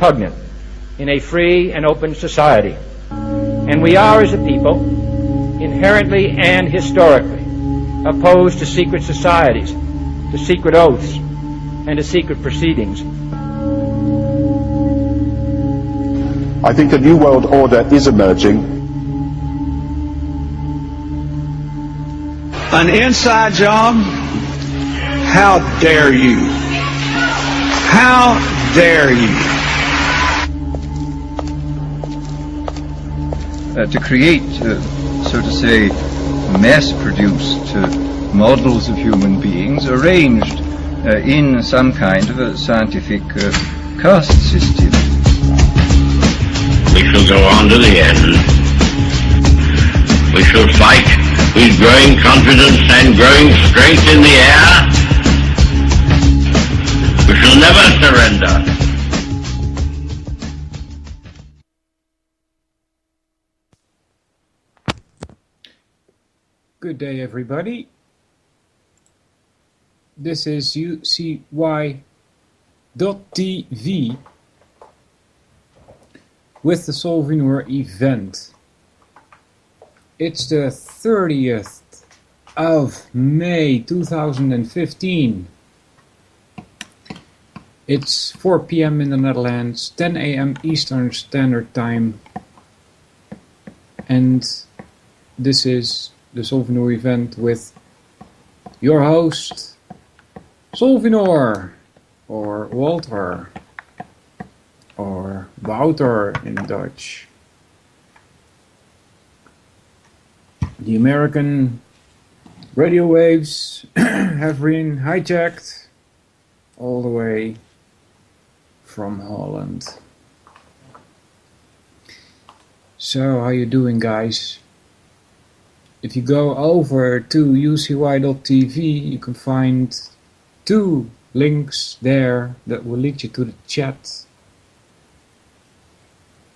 repugnant in a free and open society. And we are, as a people, inherently and historically opposed to secret societies, to secret oaths, and to secret proceedings. I think a new world order is emerging. An inside job? How dare you? How dare you? To create, so to say, mass-produced models of human beings arranged in some kind of a scientific caste system. We shall go on to the end. We shall fight with growing confidence and growing strength in the air. We shall never surrender. Good day, everybody. This is UCY.TV with the Solvinur Event. It's the 30th of May 2015. It's 4 p.m. in the Netherlands, 10 a.m. Eastern Standard Time, and this is the Solvinur Event with your host, Solvinur, or Walter, or Wouter in Dutch. The American radio waves have been hijacked all the way from Holland. So, how you doing, guys? If you go over to ucy.tv, you can find 2 links there that will lead you to the chat.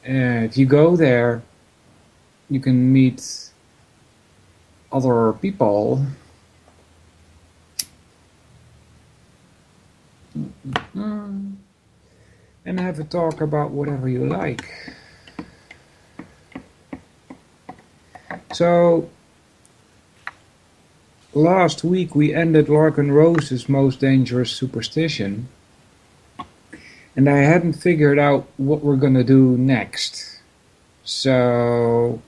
If you go there, you can meet other people. And have a talk about whatever you like. So, last week we ended Larkin Rose's Most Dangerous Superstition, and I hadn't figured out what we're gonna do next. So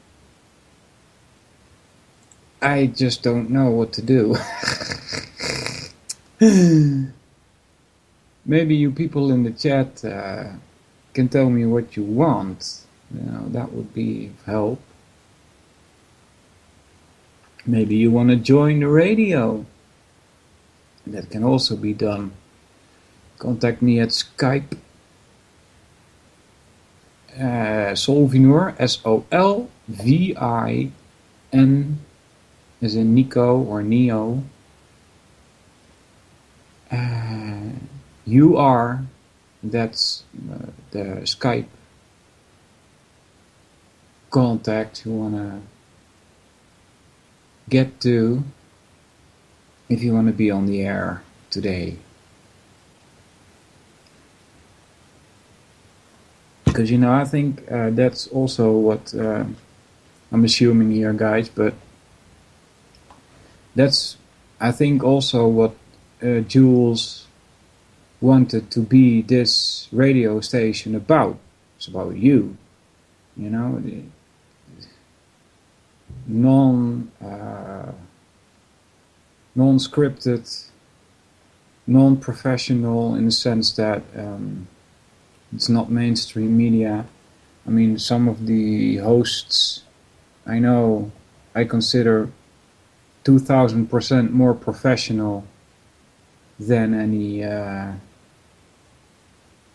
I just don't know what to do. Maybe you people in the chat can tell me what you want. You know, that would be of help. Maybe you want to join the radio. That can also be done. Contact me at Skype. Solvinur, S-O-L-V-I-N, as in Nico or Neo. You are, that's the Skype contact you want to get to if you want to be on the air today. Because, you know, I think that's also what I'm assuming here, guys, but that's, I think, also what Jules wanted to be this radio station about. It's about you, you know, non-scripted, non-professional, in the sense that it's not mainstream media. I mean, some of the hosts I know I consider 2000% more professional than any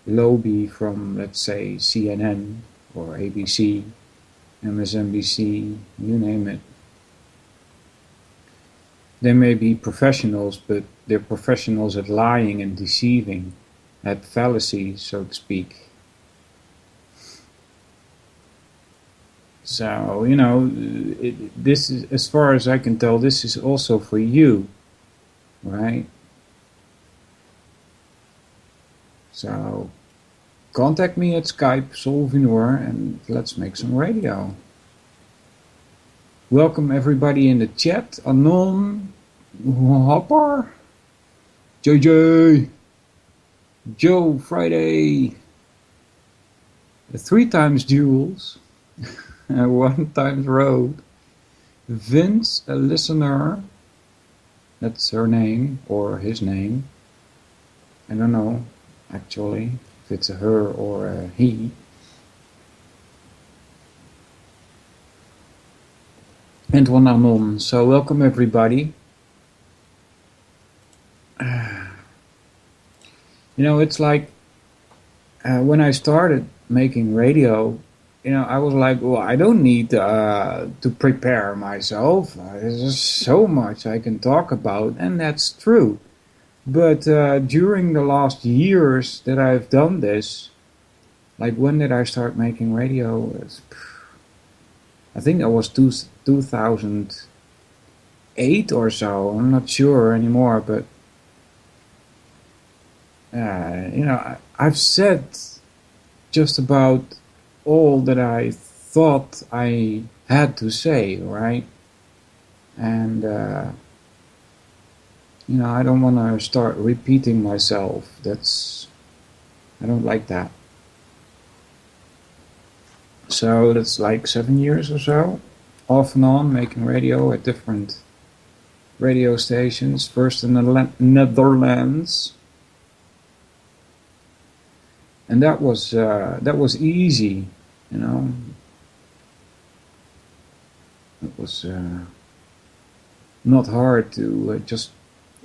lobby from, let's say, CNN or ABC, MSNBC, you name it. They may be professionals, but they're professionals at lying and deceiving, at fallacy, so to speak. So, you know, this is, as far as I can tell, this is also for you, right? So, contact me at Skype, Solvinur, and let's make some radio. Welcome everybody in the chat. Anon, Hopper, JJ, Joe Friday, 3 times Jules, 1 times Road, Vince, a listener, that's her name, or his name, I don't know, actually, if it's a her or a he. And one anon, so welcome everybody. It's like, when I started making radio, I was like, well, I don't need to prepare myself. There's just so much I can talk about, and that's true. But during the last years that I've done this, like when did I start making radio? I think that was 2008 or so. I'm not sure anymore, but I've said just about all that I thought I had to say, right? And I don't want to start repeating myself. I don't like that. So that's like 7 years or so, off and on, making radio at different radio stations. First in the Netherlands, and that was easy, It was not hard to just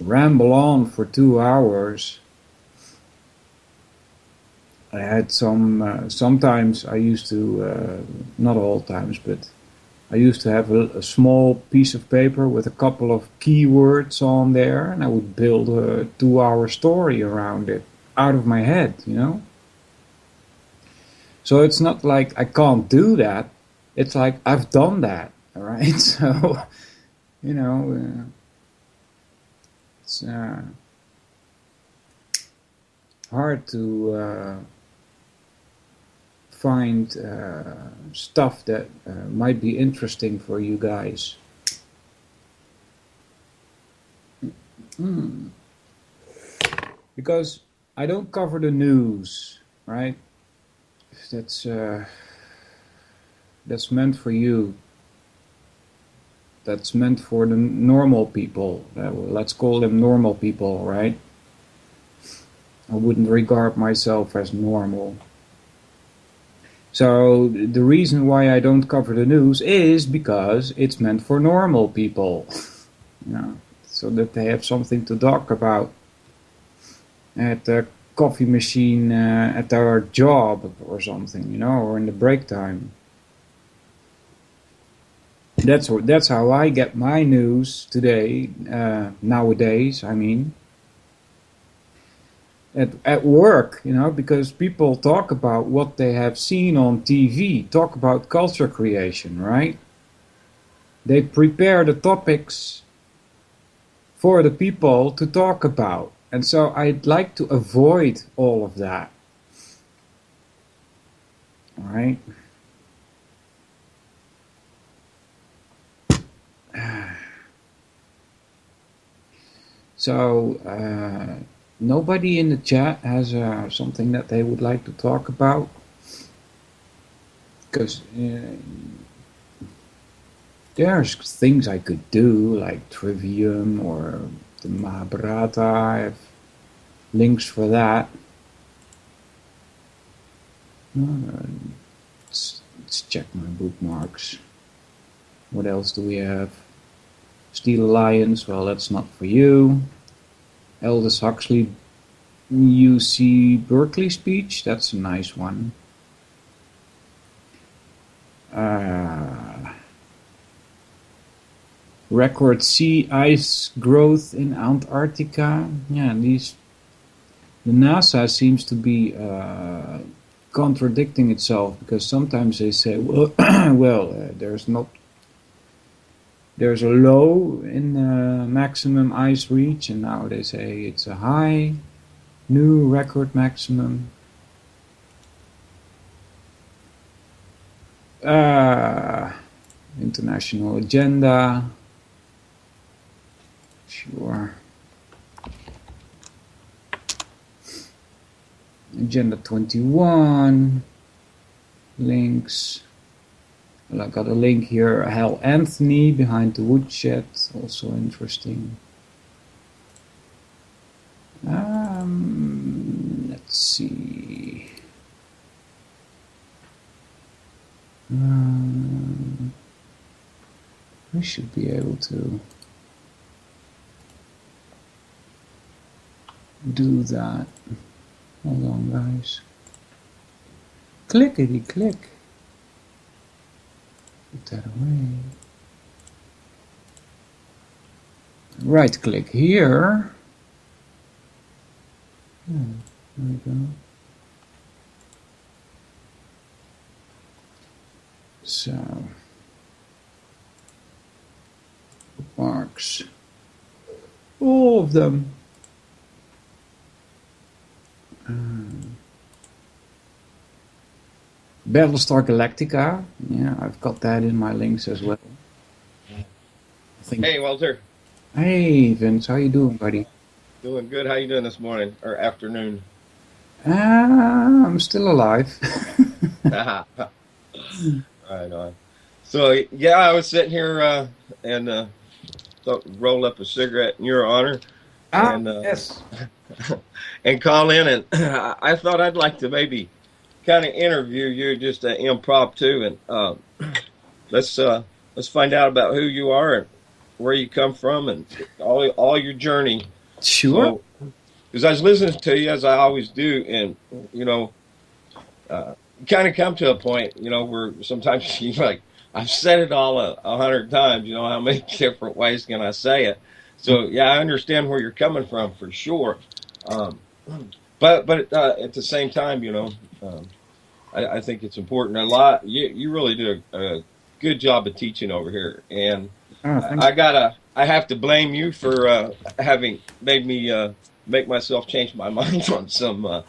ramble on for 2 hours. I had sometimes I used to, not all times, but I used to have a small piece of paper with a couple of keywords on there, and I would build a 2-hour story around it out of my head, So it's not like I can't do that. It's like I've done that, all right? So, it's hard to find stuff that might be interesting for you guys. Because I don't cover the news, right? That's meant for you. That's meant for the normal people. Let's call them normal people, right? I wouldn't regard myself as normal. So the reason why I don't cover the news is because it's meant for normal people. So that they have something to talk about at the coffee machine at our job or something, or in the break time. That's how I get my news today, nowadays, I mean. At work, because people talk about what they have seen on TV, talk about culture creation, right? They prepare the topics for the people to talk about. And so I'd like to avoid all of that. All right? So, nobody in the chat has something that they would like to talk about? Because there's things I could do, like Trivium or the Mahabharata. I have links for that. Let's check my bookmarks. What else do we have? Steel Alliance, well, that's not for you. Aldous Huxley UC Berkeley speech, that's a nice one. Record sea ice growth in Antarctica. Yeah, the NASA seems to be contradicting itself, because sometimes they say, there's a low in the maximum ice reach, and now they say it's a high, new record maximum. International agenda. Sure. Agenda 21. Links. Well, I got a link here. Hal Anthony behind the woodshed. Also interesting. Let's see. We should be able to do that. Hold on, guys. Clickety click. Put that away. Right click here. There we go. So, bookmarks. All of them. Battlestar Galactica. Yeah, I've got that in my links as well. Hey, Walter. Hey, Vince. How you doing, buddy? Doing good. How you doing this morning or afternoon? I'm still alive. Right on. So, yeah, I was sitting here and thought roll up a cigarette in your honor. And, yes. and call in. And I thought I'd like to maybe kind of interview you, just impromptu, and let's find out about who you are and where you come from and all your journey. Sure. Because I was listening to you, as I always do, and you know, kind of come to a point, you know, where sometimes you like, I've said it all 100 times. You know, how many different ways can I say it? So yeah, I understand where you're coming from for sure. But at the same time, you know, I think it's important a lot. You really do a good job of teaching over here, and I have to blame you for having made me make myself change my mind on some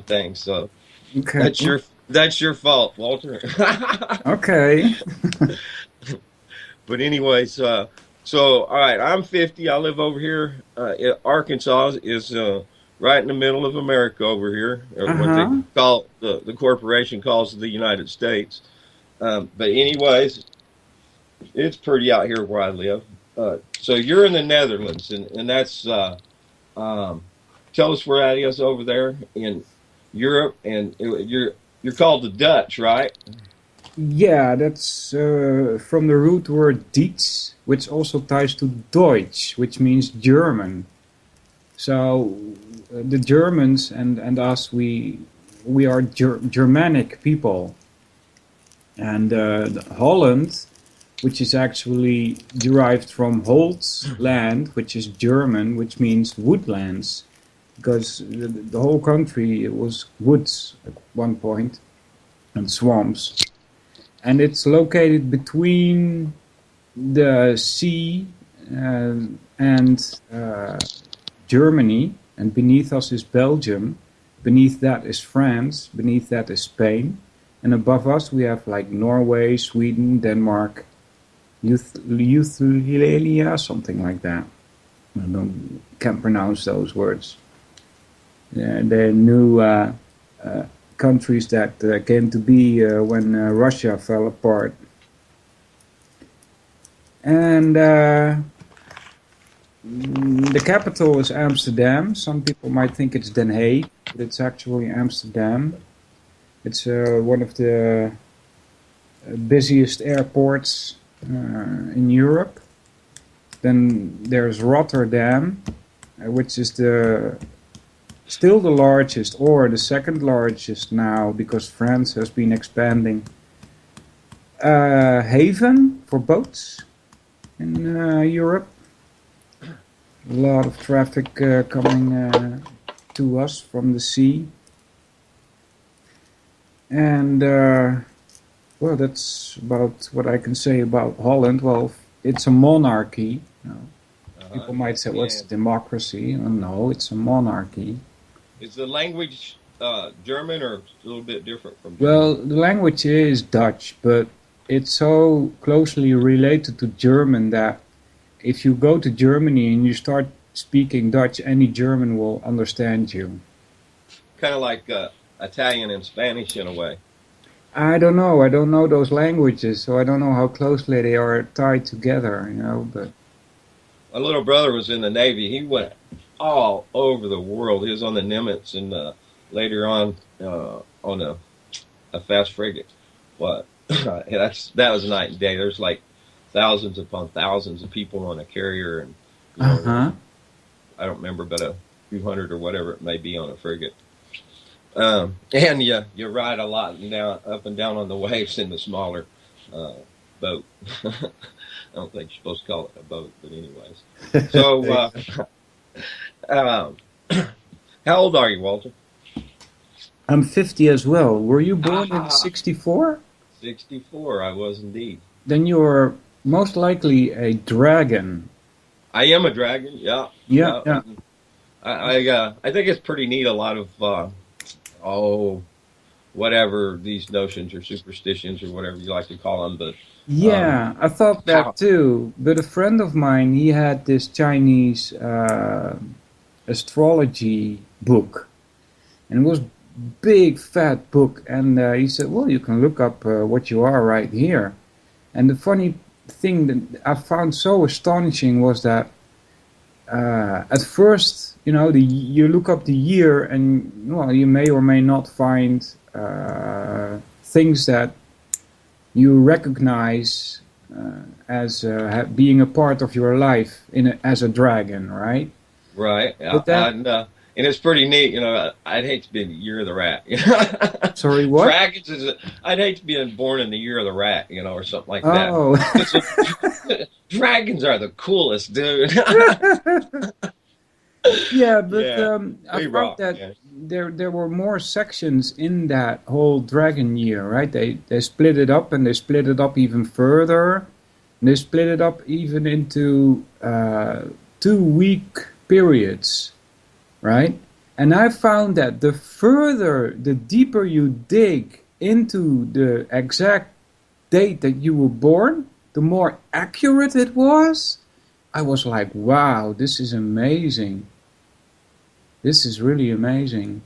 things. So Okay. that's your fault, Walter. Okay. But anyways, so all right, I'm 50. I live over here. Arkansas is right in the middle of America over here, or what they call the corporation calls the United States. But anyways, it's pretty out here where I live. So you're in the Netherlands, and that's tell us where that is over there in Europe, and you're called the Dutch, right? Yeah, that's from the root word Dietz, which also ties to Deutsch, which means German. So the Germans and us, we are Germanic people. And Holland, which is actually derived from Holt's land, which is German, which means woodlands, because the whole country was woods at one point and swamps. And it's located between the sea and Germany, and beneath us is Belgium, beneath that is France, beneath that is Spain, and above us we have like Norway, Sweden, Denmark, Lithuania, something like that. I can't pronounce those words. They're new countries that came to be when Russia fell apart. And the capital is Amsterdam. Some people might think it's Den Haag, but it's actually Amsterdam. It's one of the busiest airports in Europe. Then there's Rotterdam, which is still the largest, or the second largest now, because France has been expanding. Haven for boats in Europe. A lot of traffic coming to us from the sea. And, well, that's about what I can say about Holland. Well, it's a monarchy. You know. People might say, what's democracy? No, it's a monarchy. Is the language German or a little bit different from German? Well, the language is Dutch, but it's so closely related to German that if you go to Germany and you start speaking Dutch, any German will understand you. Kind of like Italian and Spanish in a way. I don't know. I don't know those languages, so I don't know how closely they are tied together, you know, but My little brother was in the Navy. He went all over the world. He was on the Nimitz and later on a fast frigate. But that was night and day. There's like thousands upon thousands of people on a carrier, and you know, I don't remember, but a few hundred or whatever it may be on a frigate. And you ride a lot down, up and down on the waves in the smaller boat. I don't think you're supposed to call it a boat, but anyways. So, how old are you, Walter? I'm 50 as well. Were you born in 64? 64, I was indeed. Then you're most likely a dragon. I am a dragon, yeah. Yeah. I think it's pretty neat, a lot of, whatever these notions or superstitions or whatever you like to call them, but yeah, I thought that too. But a friend of mine, he had this Chinese astrology book, and it was big fat book. And he said, "Well, you can look up what you are right here." And the funny thing that I found so astonishing was that at first, you know, you look up the year, and well, you may or may not find things that you recognize as being a part of your life as a dragon, right? Right. But and it's pretty neat, you know. I'd hate to be in the year of the rat. Sorry, what? Dragons I'd hate to be born in the year of the rat, you know, or something like that. Oh. Dragons are the coolest, dude. Yeah, but Yeah, I we found rock, that yeah. there were more sections in that whole dragon year, right? They split it up, and they split it up even further. And they split it up even into 2-week periods, right? And I found that the deeper you dig into the exact date that you were born, the more accurate it was. I was like, wow, this is amazing. This is really amazing.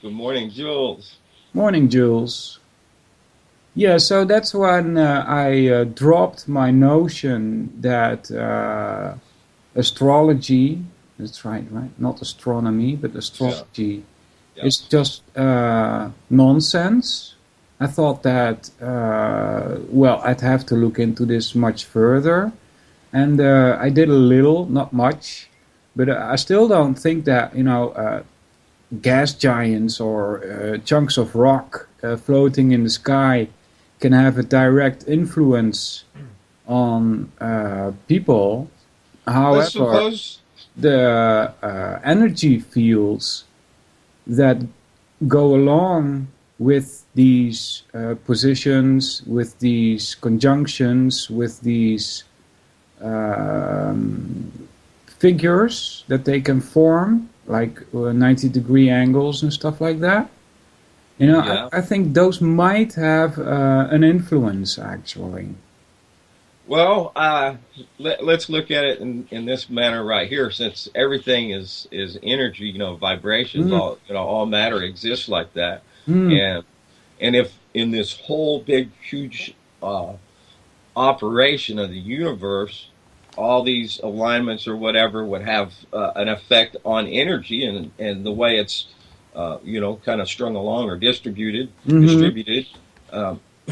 Good morning, Jules. Morning, Jules. Yeah, so that's when I dropped my notion that astrology, that's right? Not astronomy, but astrology Yeah. is just nonsense. I thought that, well, I'd have to look into this much further. And I did a little, not much. But I still don't think that, you know, gas giants or chunks of rock floating in the sky can have a direct influence on people. However, the energy fields that go along with these positions, with these conjunctions, with these figures that they can form, like 90-degree angles and stuff like that. You know, Yeah. I think those might have an influence, actually. Well, let's look at it in this manner right here, since everything is energy, you know, vibrations, all, you know, all matter exists like that. And if in this whole big, huge operation of the universe, all these alignments or whatever would have an effect on energy and the way it's, you know, kind of strung along or distributed,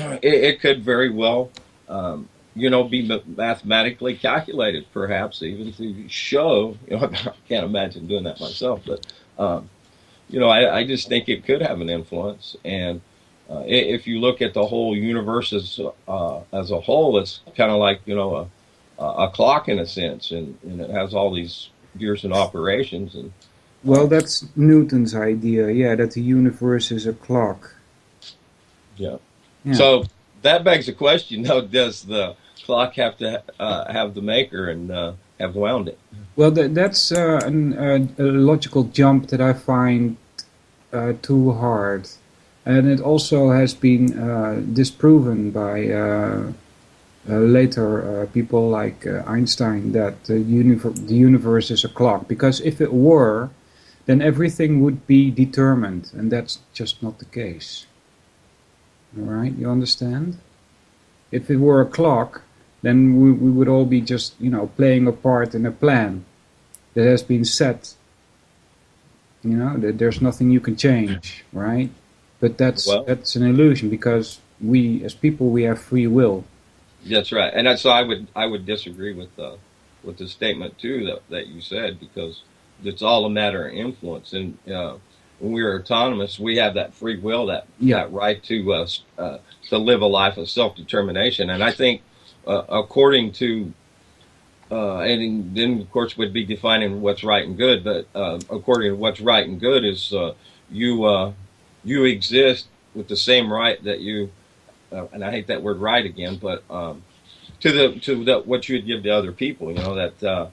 it could very well, you know, be mathematically calculated, perhaps even to show, you know, I can't imagine doing that myself, but, you know, I just think it could have an influence. And if you look at the whole universe as a whole, it's kind of like, you know, a clock in a sense, and it has all these gears and operations. And well, that's Newton's idea, yeah, that the universe is a clock. Yeah. So that begs the question, though: does the clock have to have the maker and have wound it? Well, that's a logical jump that I find too hard. And it also has been disproven by later people like Einstein that the universe is a clock. Because if it were, then everything would be determined, and that's just not the case. All right, you understand? If it were a clock, then we would all be just, playing a part in a plan that has been set. That there's nothing you can change, right? But that's an illusion, because we, as people, we have free will. That's right, and that's I would disagree with the statement too that you said, because it's all a matter of influence, and when we're autonomous, we have that free will, that right to live a life of self-determination. And I think according to and then of course would be defining what's right and good, but according to what's right and good is you exist with the same right that you and I hate that word right again, but to what you would give to other people, that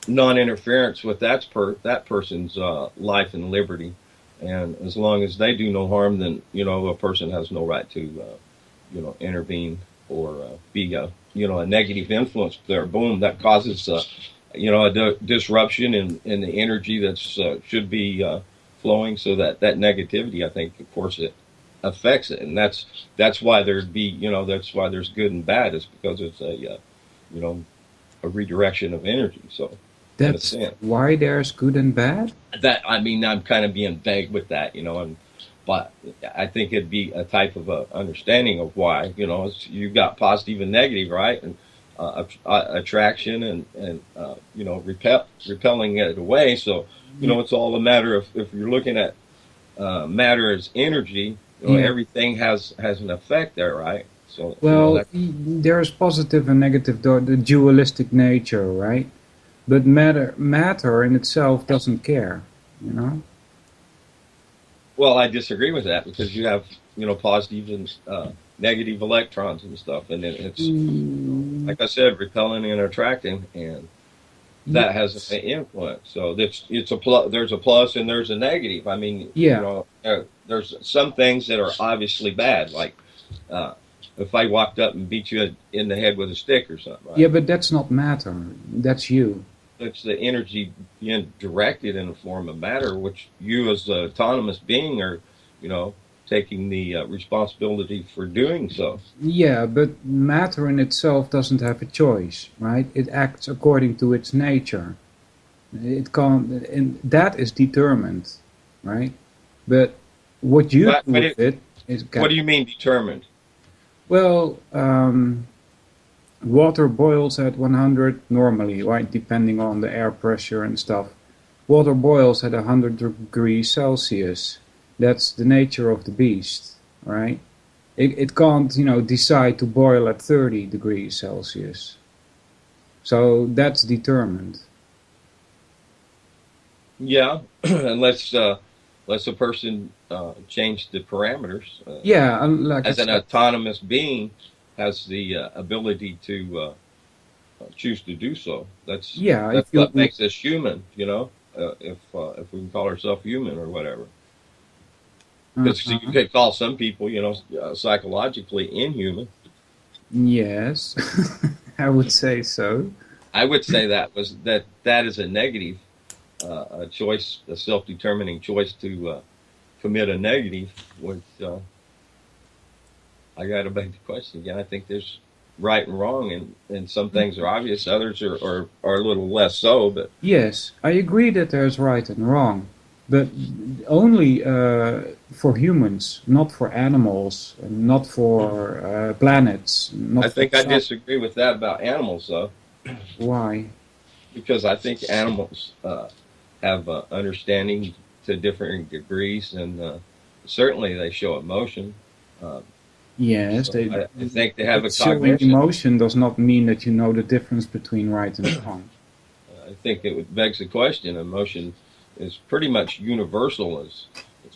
non-interference with that person's life and liberty, and as long as they do no harm, then a person has no right to intervene or be a negative influence there. Boom, that causes a disruption in the energy that should be flowing. So that negativity, I think, of course, it affects it, and that's why there'd be that's why there's good and bad, is because it's a redirection of energy. So that's why there's good and bad. That, I mean, I'm kind of being vague with that, but I think it'd be a type of a understanding of why, you've got positive and negative, right? And attraction and repelling it away. So, it's all a matter of, if you're looking at matter as energy, everything has an effect there, right? So, there's positive and negative, the dualistic nature, right? But matter in itself doesn't care, Well, I disagree with that, because you have, positive and negative electrons and stuff, and it's like I said, repelling and attracting, and that has an influence. So it's a plus. There's a plus and there's a negative. I mean, there's some things that are obviously bad, like if I walked up and beat you in the head with a stick or something. Right? Yeah, but that's not matter. That's you. It's the energy being directed in a form of matter, which you as an autonomous being are, taking the responsibility for doing so. Yeah, but matter in itself doesn't have a choice, right? It acts according to its nature. It can't, and that is determined, right? But what you do with it is... What do you mean determined? Well, water boils at 100 normally, right? Depending on the air pressure and stuff. Water boils at 100 degrees Celsius. That's the nature of the beast, right? It can't, decide to boil at 30 degrees Celsius. So that's determined. Yeah, unless a person change the parameters. As an autonomous being, has the ability to choose to do so. That's what makes us human, if we can call ourselves human or whatever. Because you could call some people, psychologically inhuman. Yes, I would say so. I would say that is a negative, a choice, a self-determining choice to commit a negative, which I got to beg the question again. I think there's right and wrong, and some things are obvious, others are a little less so. But yes, I agree that there's right and wrong, but only for humans, not for animals, and not for planets. I think I disagree with that about animals, though. Why? Because I think animals have understanding to different degrees, and certainly they show emotion. Yes, so I think they have a cognition. Showing emotion does not mean that you know the difference between right and wrong. I think it begs the question. Emotion is pretty much universal as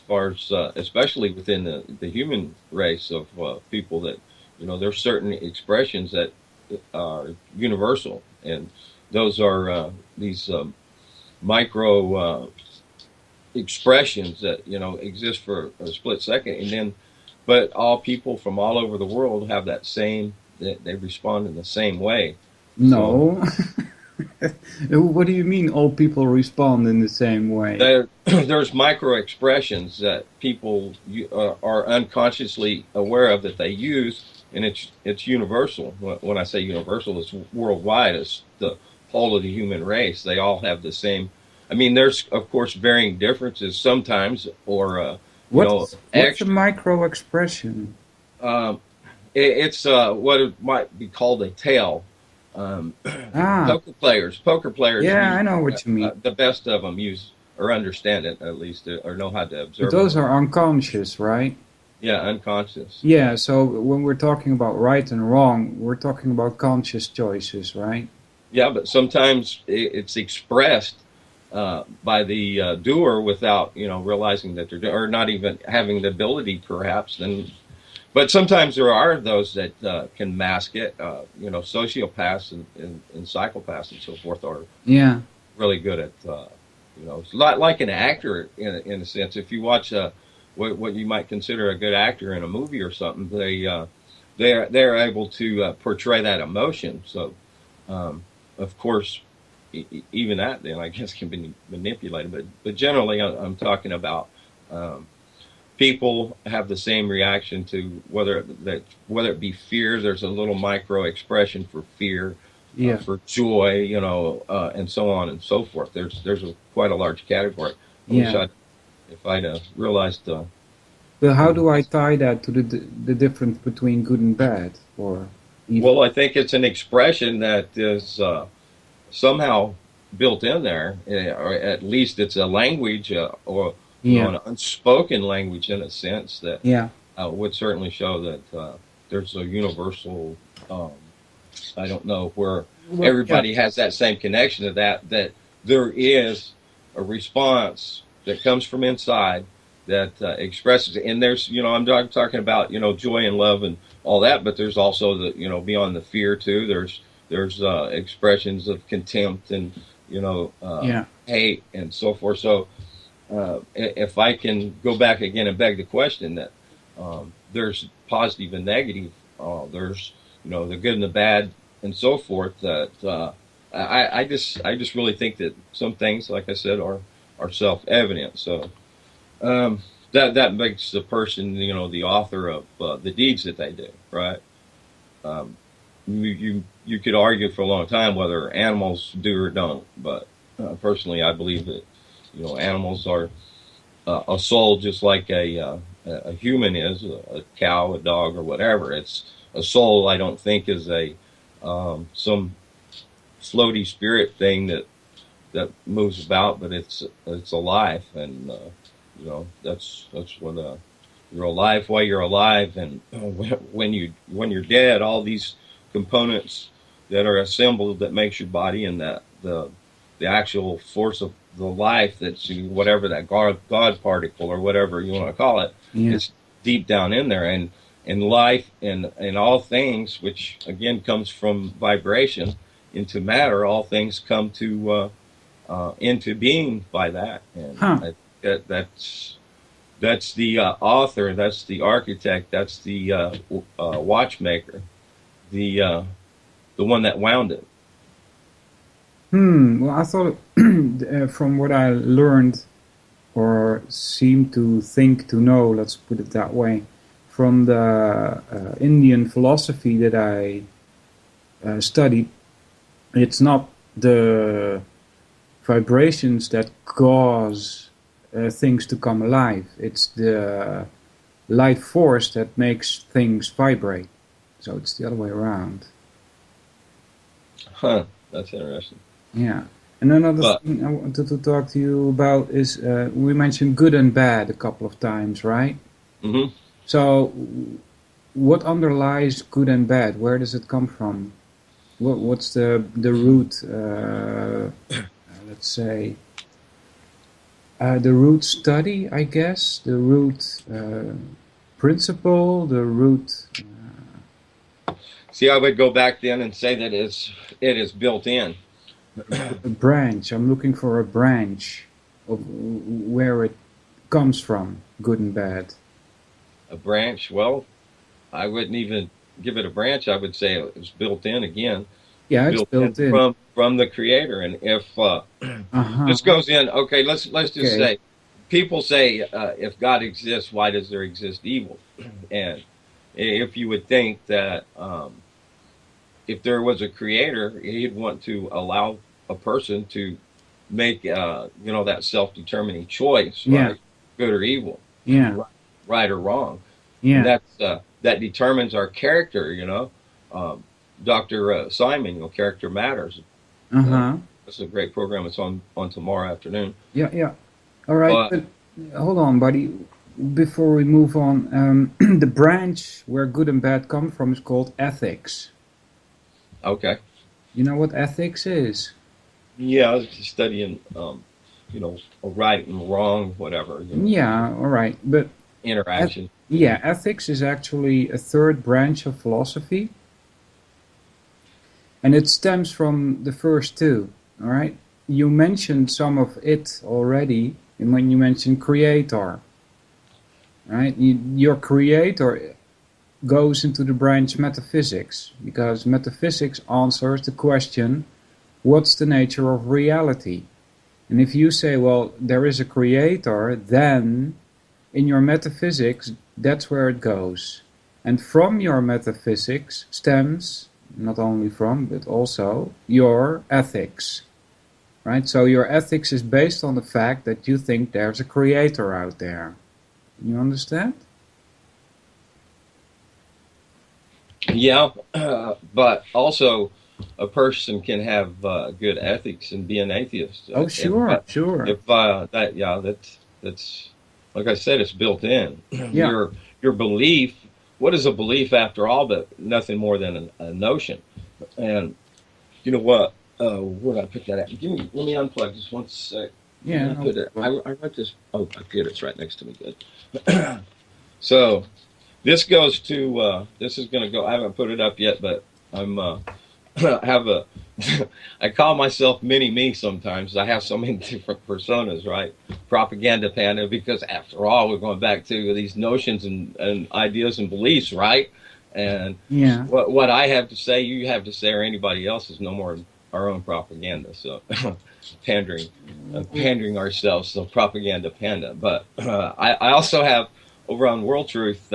far as, especially within the human race of people, that there's certain expressions that are universal, and those are these micro expressions that exist for a split second, and then, but all people from all over the world have that same. They respond in the same way. So No. What do you mean all people respond in the same way? there's micro expressions that people are unconsciously aware of that they use, and it's universal. When I say universal, it's worldwide. It's the whole of the human race. They all have the same. I mean, there's of course varying differences sometimes, or What's a extra. micro expression? Um, it's what it might be called a tale. Um, Ah, poker players yeah, use I know what you mean. the best of them use or understand it at least, or know how to But observe those it. are unconscious, right? Yeah, unconscious. Yeah, so when we're talking about right and wrong, we're talking about conscious choices, right? Yeah, but sometimes it's expressed by the doer without realizing that they're or not even having the ability, perhaps. Then, but sometimes there are those that can mask it. Sociopaths and psychopaths and so forth are Yeah. really good at it's a lot like an actor in a sense. If you watch what you might consider a good actor in a movie or something, they're able to portray that emotion. So of course even that then I guess can be manipulated, but generally I'm talking about people have the same reaction to whether it be fear. There's a little micro expression for fear, Yeah. for joy, and so on and so forth. There's quite a large category. I wish Yeah. if I'd realized. But how do I tie that to the difference between good and bad or evil? Well, I think it's an expression that is somehow built in there, or at least it's a language, or Yeah. an unspoken language in a sense that Yeah. would certainly show that there's a universal. I don't know where Well, yeah. everybody has that same connection to that there is a response that comes from inside that expresses it. And there's I'm talking about joy and love and all that, but there's also the beyond the fear too. There's expressions of contempt and Yeah. hate and so forth. So if I can go back again and beg the question that there's positive and negative, there's the good and the bad and so forth. That I just really think that some things, like I said, are self-evident. So that makes the person the author of the deeds that they do, right? Um, you could argue for a long time whether animals do or don't, but personally, I believe that animals are a soul just like a human is, a cow, a dog, or whatever. It's a soul. I don't think is a some floaty spirit thing that moves about, but it's a life, and that's what you're alive while you're alive, and when you're dead, all these components that are assembled that makes your body, and that the actual force of the life that's whatever that God particle or whatever you want to call it, Yeah. it's deep down in there, and life and all things, which again comes from vibration into matter, all things come to into being by that, and Huh. that's the author, that's the architect, that's the watchmaker, the one that wound it. Well, I thought from what I learned or seem to think to know, let's put it that way, from the Indian philosophy that I studied, it's not the vibrations that cause things to come alive. It's the life force that makes things vibrate. So it's the other way around. Huh, that's interesting. Yeah. And another But thing I wanted to talk to you about is we mentioned good and bad a couple of times, right? hmm So what underlies good and bad? Where does it come from? What's the root, let's say, the root study, I guess, the root principle, the root... see, I would go back then and say that it is built in. a branch. I'm looking for a branch. of where it comes from, good and bad? A branch, well, I wouldn't even give it a branch. I would say it's built in again. Yeah, it's Built in built in. from the creator. And if Uh-huh. this goes in, okay, let's just Okay. say, people say, if God exists, why does there exist evil? And if you would think that if there was a creator, he'd want to allow a person to make that self-determining choice, Yeah. right? Good or evil, Yeah. right or wrong. Yeah. And that determines our character, Dr. Simon, character matters. Uh-huh. It's a great program. It's on tomorrow afternoon. Yeah, yeah. All right, but hold on, buddy. Before we move on, the branch where good and bad come from is called ethics. Okay. You know what ethics is? Yeah, I was studying, right and wrong, whatever. Yeah, all right. But interaction. Yeah, ethics is actually a third branch of philosophy. And it stems from the first two, all right? You mentioned some of it already when you mentioned creator, right? Your creator goes into the branch metaphysics, because metaphysics answers the question, what's the nature of reality? And if you say, well, there is a creator, then in your metaphysics, that's where it goes. And from your metaphysics stems, not only from, but also your ethics, right? So your ethics is based on the fact that you think there's a creator out there. You understand? Yeah, but also a person can have good ethics and be an atheist. Oh, sure, sure. If that's like I said, it's built in. Yeah. Your belief. What is a belief after all? But nothing more than a notion. And you know what? Where did I put that at? Let me unplug just one sec. Yeah. I wrote this. Oh, good. It's right next to me. Good. So this goes to. This is going to go. I haven't put it up yet, but I'm. I call myself mini me sometimes. I have so many different personas, right? Propaganda panda, because after all, we're going back to these notions and ideas and beliefs, right? And yeah, what I have to say, you have to say, or anybody else is no more our own propaganda. So pandering ourselves, so propaganda panda. But I also have over on World Truth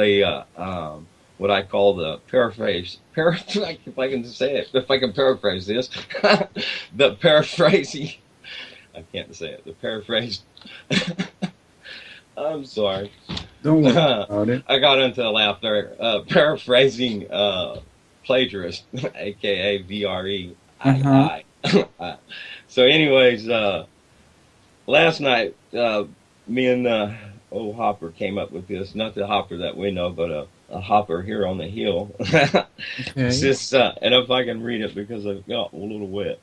what I call the paraphrase, if I can say it, if I can paraphrase this, the paraphrasing, I can't say it, the paraphrase, I'm sorry. Don't worry about it. I got into a laugh there, paraphrasing plagiarist, aka VRE. So anyways, last night, me and old Hopper came up with this, not the Hopper that we know, but a hopper here on the hill. Okay. It's just, and if I can read it because I've got a little wet.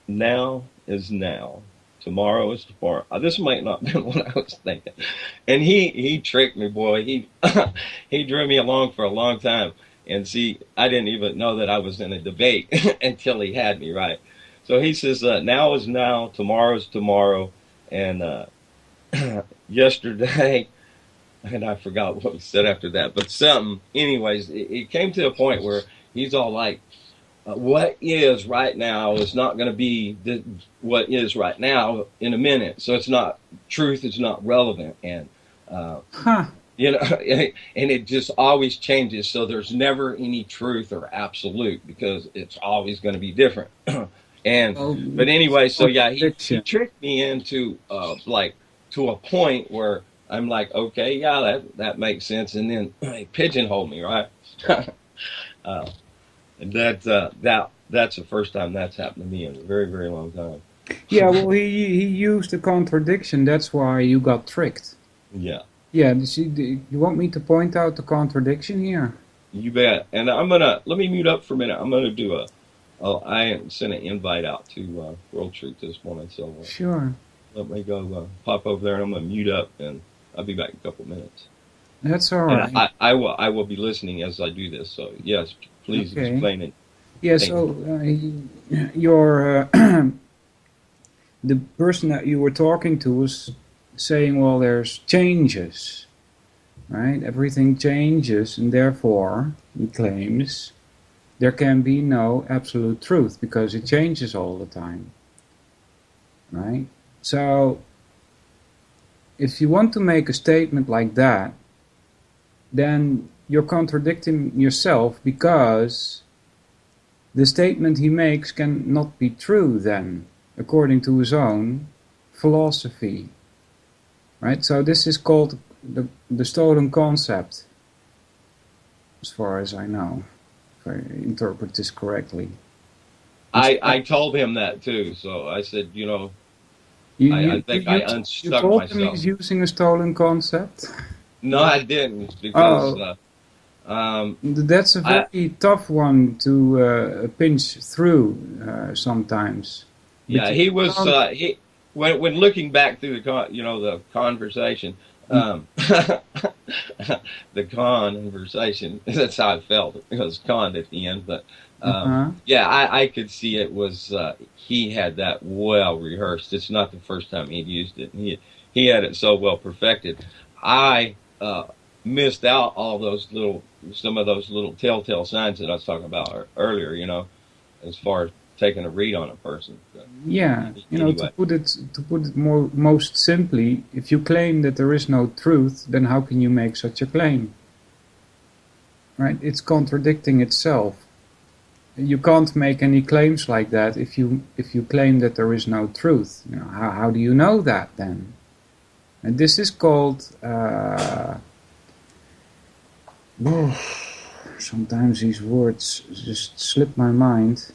Now is now. Tomorrow is tomorrow. This might not be what I was thinking. And he tricked me, boy. He drew me along for a long time. And see, I didn't even know that I was in a debate until he had me, right? So he says, now is now, tomorrow is tomorrow. And yesterday, and I forgot what we said after that, but something, anyways, it came to a point where he's all like, what is right now is not going to be what is right now in a minute. So it's not truth, it's not relevant. And, you know, and it just always changes. So there's never any truth or absolute because it's always going to be different. But anyway, so yeah, he tricked me into to a point where I'm like, okay, yeah, that makes sense. And then he pigeonholed me, right? And that's the first time that's happened to me in a very, very long time. Yeah, well, he used a contradiction. That's why you got tricked. Yeah. Yeah, you want me to point out the contradiction here? You bet. And let me mute up for a minute. I'm gonna do I sent an invite out to World Truth this morning, so sure. Let me go pop over there, and I'm gonna mute up, and I'll be back in a couple minutes. That's all right. And I will be listening as I do this. So yes, please explain it. Yeah. So your the person that you were talking to was saying, well, there's changes, right? Everything changes, and therefore, he claims, there can be no absolute truth because it changes all the time, right? So, if you want to make a statement like that, then you're contradicting yourself, because the statement he makes cannot be true then, according to his own philosophy, right? So this is called the stolen concept, as far as I know, if I interpret this correctly. I told him that too, so I said, I think I You unstuck told him myself. he's using a stolen concept? No, I didn't, because That's a very tough one to pinch through sometimes. yeah, he was he when looking back through the conversation, the conversation. That's how I felt. It was conned at the end, but yeah, I could see it was he had that well rehearsed. It's not the first time he'd used it. He had it so well perfected. I missed out some of those little telltale signs that I was talking about earlier. As far as taking a read on a person. Yeah, Anyway. to put it most simply, if you claim that there is no truth, then how can you make such a claim? Right? It's contradicting itself. You can't make any claims like that if you claim that there is no truth. How do you know that then? And this is called sometimes these words just slip my mind.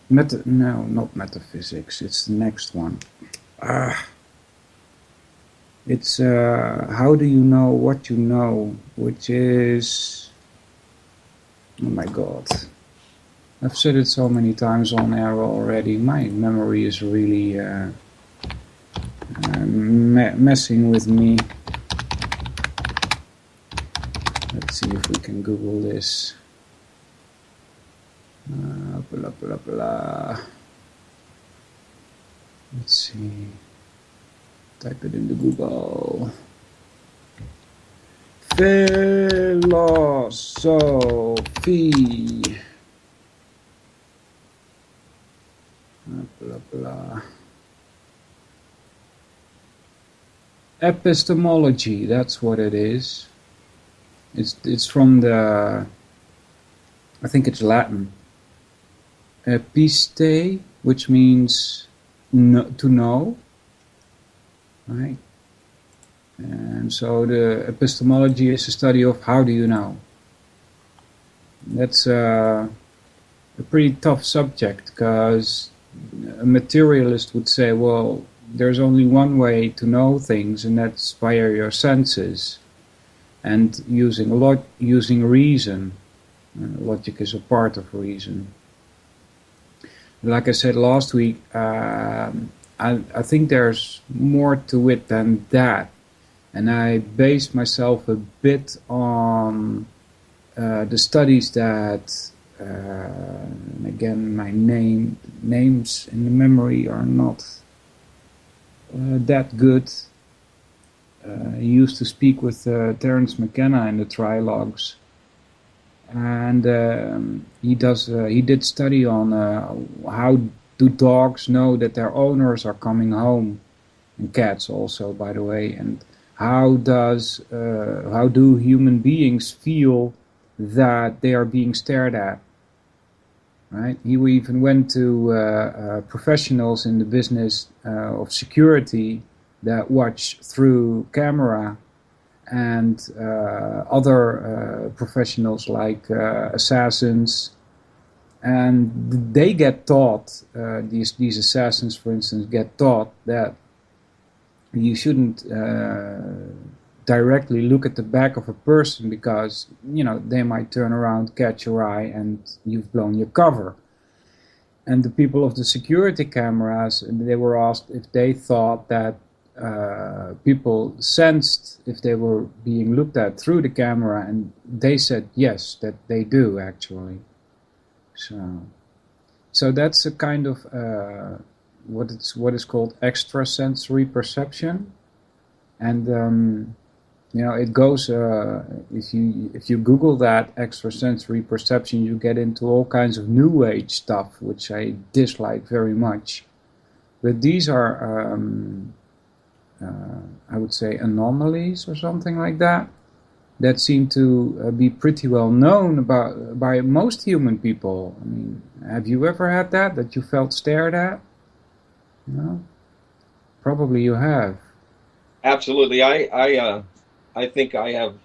No, not metaphysics. It's the next one. It's how do you know what you know, which is, oh my God, I've said it so many times on air already. My memory is really messing with me. Let's see if we can Google this. Blah, blah, blah. Let's see. Type it into Google. Philosophy. Blah, blah. Epistemology, that's what it is. It's from the, I think it's Latin. Episte, which means to know, right? And so the epistemology is a study of how do you know. That's a pretty tough subject, because a materialist would say, well, there's only one way to know things, and that's via your senses and using reason. Logic is a part of reason. Like I said last week, I think there's more to it than that, and I based myself a bit on the studies that, again, my names in the memory are not that good. I used to speak with Terence McKenna in the trilogues. And he did study on how do dogs know that their owners are coming home, and cats also, by the way, and how do human beings feel that they are being stared at, right? He even went to professionals in the business of security that watch through camera, and other professionals like assassins, and they get taught, these assassins, for instance, get taught that you shouldn't directly look at the back of a person, because they might turn around, catch your eye, and you've blown your cover. And the people of the security cameras, they were asked if they thought that people sensed if they were being looked at through the camera, and they said yes, that they do actually. So that's a kind of what is called extrasensory perception, and it goes. If you Google that extrasensory perception, you get into all kinds of New Age stuff, which I dislike very much. But these are, I would say, anomalies or something like that seem to be pretty well known by most human people. I mean, have you ever had that you felt stared at? No? Probably you have. Absolutely. I think I have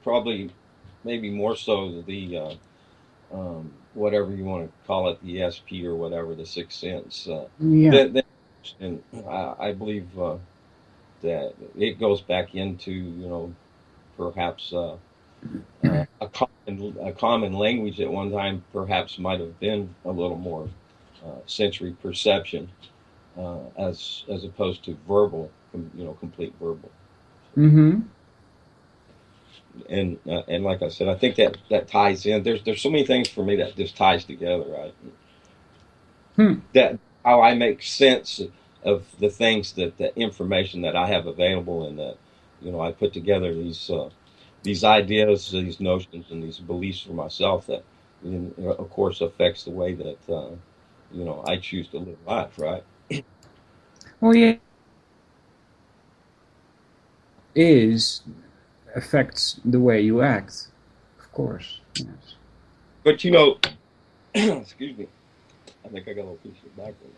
probably maybe more so the whatever you want to call it, the ESP or whatever, the sixth sense. Yeah. And I believe that it goes back into perhaps a common language at one time perhaps might have been a little more sensory perception as opposed to verbal, complete verbal. Mm-hmm. And like I said, I think that ties in. There's so many things for me that just ties together. Right? That how I make sense of the things the information that I have available, and that I put together these ideas, these notions, and these beliefs for myself that, of course, affects the way that I choose to live life. Right? Well, yeah, affects the way you act, of course. Yes. But excuse me. I think I got a little piece of background.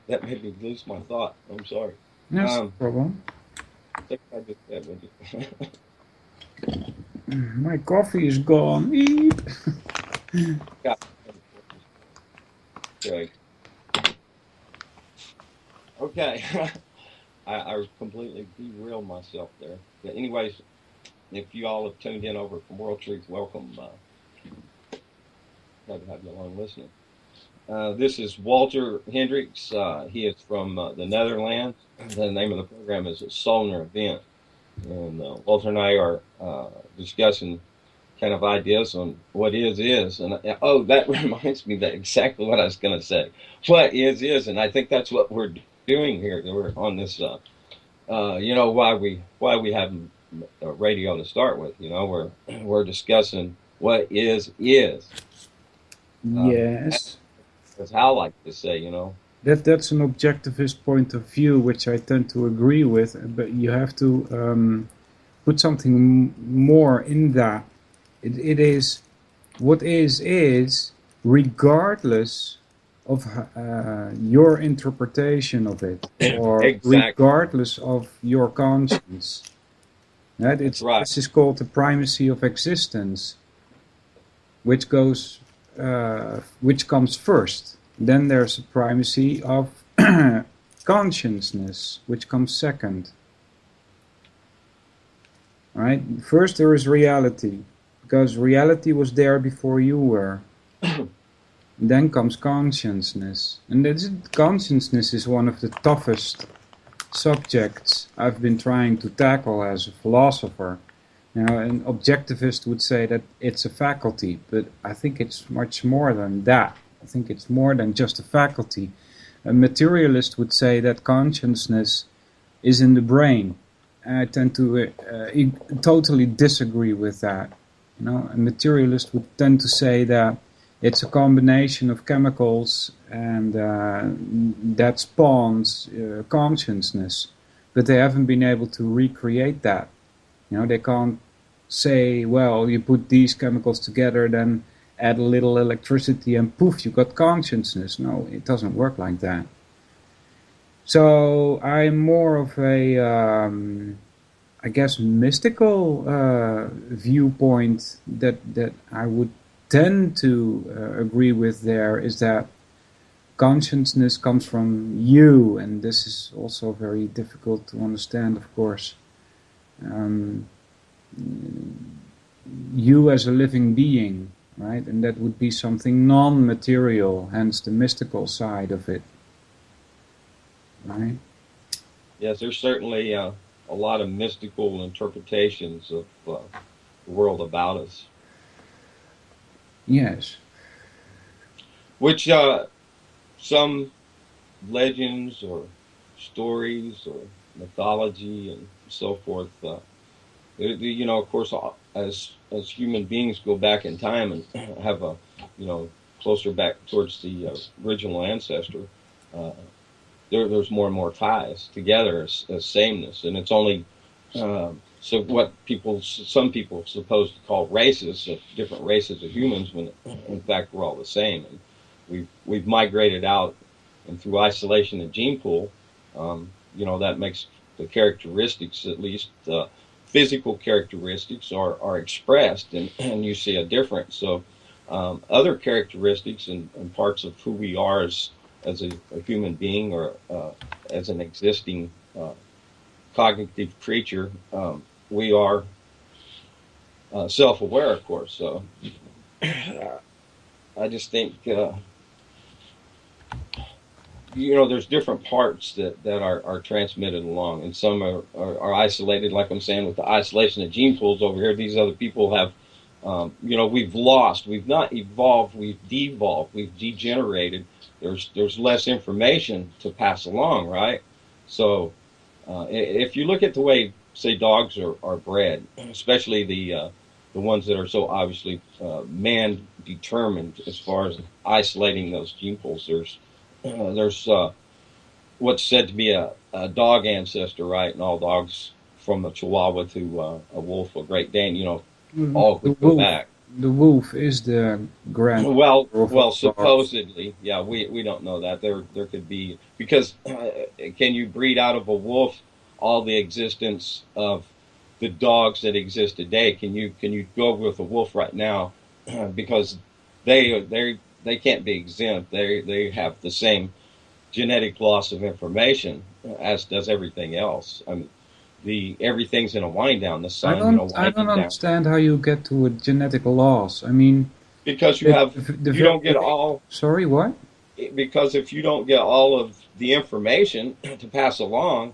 That made me lose my thought. I'm sorry. No problem. I think I just My coffee is gone. Eep. Okay. I completely derailed myself there. But anyways, if you all have tuned in over from World Truth, welcome. Glad to have you along listening. This is Walter Hendricks. He is from the Netherlands. The name of the program is Solvinur Event. And Walter and I are discussing kind of ideas on what is. And that reminds me that exactly what I was going to say. What is, and I think that's what we're doing here. We're on this, why we have a radio to start with. We're discussing what is. Yes. That's how I like to say, That's an objectivist point of view, which I tend to agree with, but you have to put something more in that. It is, what is, regardless of your interpretation of it, or Exactly. regardless of your conscience. Right? That's right. This is called the primacy of existence, which comes first. Then there's a primacy of consciousness, which comes second. Right? First there is reality, because reality was there before you were. Then comes consciousness. And consciousness is one of the toughest subjects I've been trying to tackle as a philosopher. An objectivist would say that it's a faculty, but I think it's much more than that. I think it's more than just a faculty. A materialist would say that consciousness is in the brain. I tend to totally disagree with that. A materialist would tend to say that it's a combination of chemicals and that spawns consciousness, but they haven't been able to recreate that. They can't say, well, you put these chemicals together, then add a little electricity and poof, you got consciousness. No, it doesn't work like that. So I'm more of a, I guess, mystical viewpoint that I would tend to agree with there, is that consciousness comes from you, and this is also very difficult to understand, of course. You as a living being, right? And that would be something non-material, hence the mystical side of it, right? Yes, there's certainly a lot of mystical interpretations of the world about us. Yes, which some legends or stories or mythology and so forth. You know, of course, as human beings go back in time and have a, you know, closer back towards the original ancestor, uh, there's more and more ties together as sameness, and it's only so what some people suppose to call races, of different races of humans, when in fact we're all the same, and we've migrated out, and through isolation and gene pool, you know, that makes the characteristics, at least physical characteristics, are expressed, and you see a difference. So other characteristics and parts of who we are as a human being or as an existing cognitive creature, we are self-aware, of course. So I just think, you know, there's different parts that are transmitted along, and some are isolated, like I'm saying, with the isolation of gene pools over here. These other people have, you know, we've not evolved, we've devolved, we've degenerated. There's less information to pass along, right? So if you look at the way, say, dogs are bred, especially the ones that are so obviously man determined as far as isolating those gene pools, there's what's said to be a dog ancestor, right? And all dogs from a Chihuahua to a wolf, a Great Dane, you know, all The could go wolf, back. the wolf is the grand. Well, of well, dogs. supposedly, yeah, we don't know that. There could be, because can you breed out of a wolf all the existence of the dogs that exist today? Can you go with a wolf right now? Because they can't be exempt. They have the same genetic loss of information as does everything else. I mean, everything's in a wind down. The sun, you know, I don't winding down. understand how you get to a genetic loss. I mean, Because you don't get all. Sorry, what? Because if you don't get all of the information to pass along,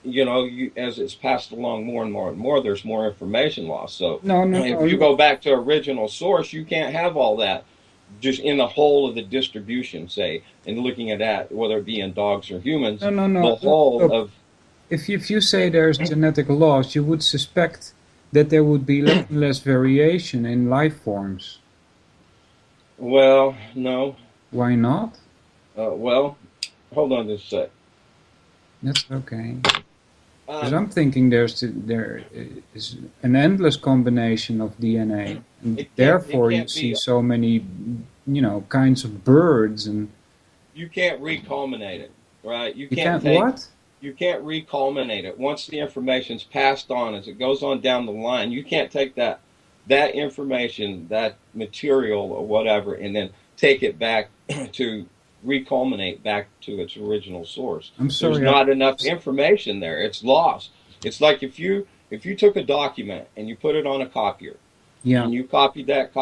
you know, as it's passed along more and more and more, there's more information loss. So No, no, if no. you go back to original source, you can't have all that just in the whole of the distribution, say, and looking at that, whether it be in dogs or humans, No, no, no. the whole Look, of. if you say there's genetic loss, you would suspect that there would be less and less variation in life forms. Well, no. Why not? Well, hold on just a sec. That's okay. Because I'm thinking there is an endless combination of DNA, and therefore you can't see be. so many, you know, kinds of birds, and You can't reculminate it, right? you can't what? You can't reculminate it. Once the information's passed on, as it goes on down the line, you can't take that information, that material or whatever, and then take it back to reculminate back to its original source. I'm sorry. There's not enough information there. It's lost. It's like if you took a document and you put it on a copier, Yeah. and you copied that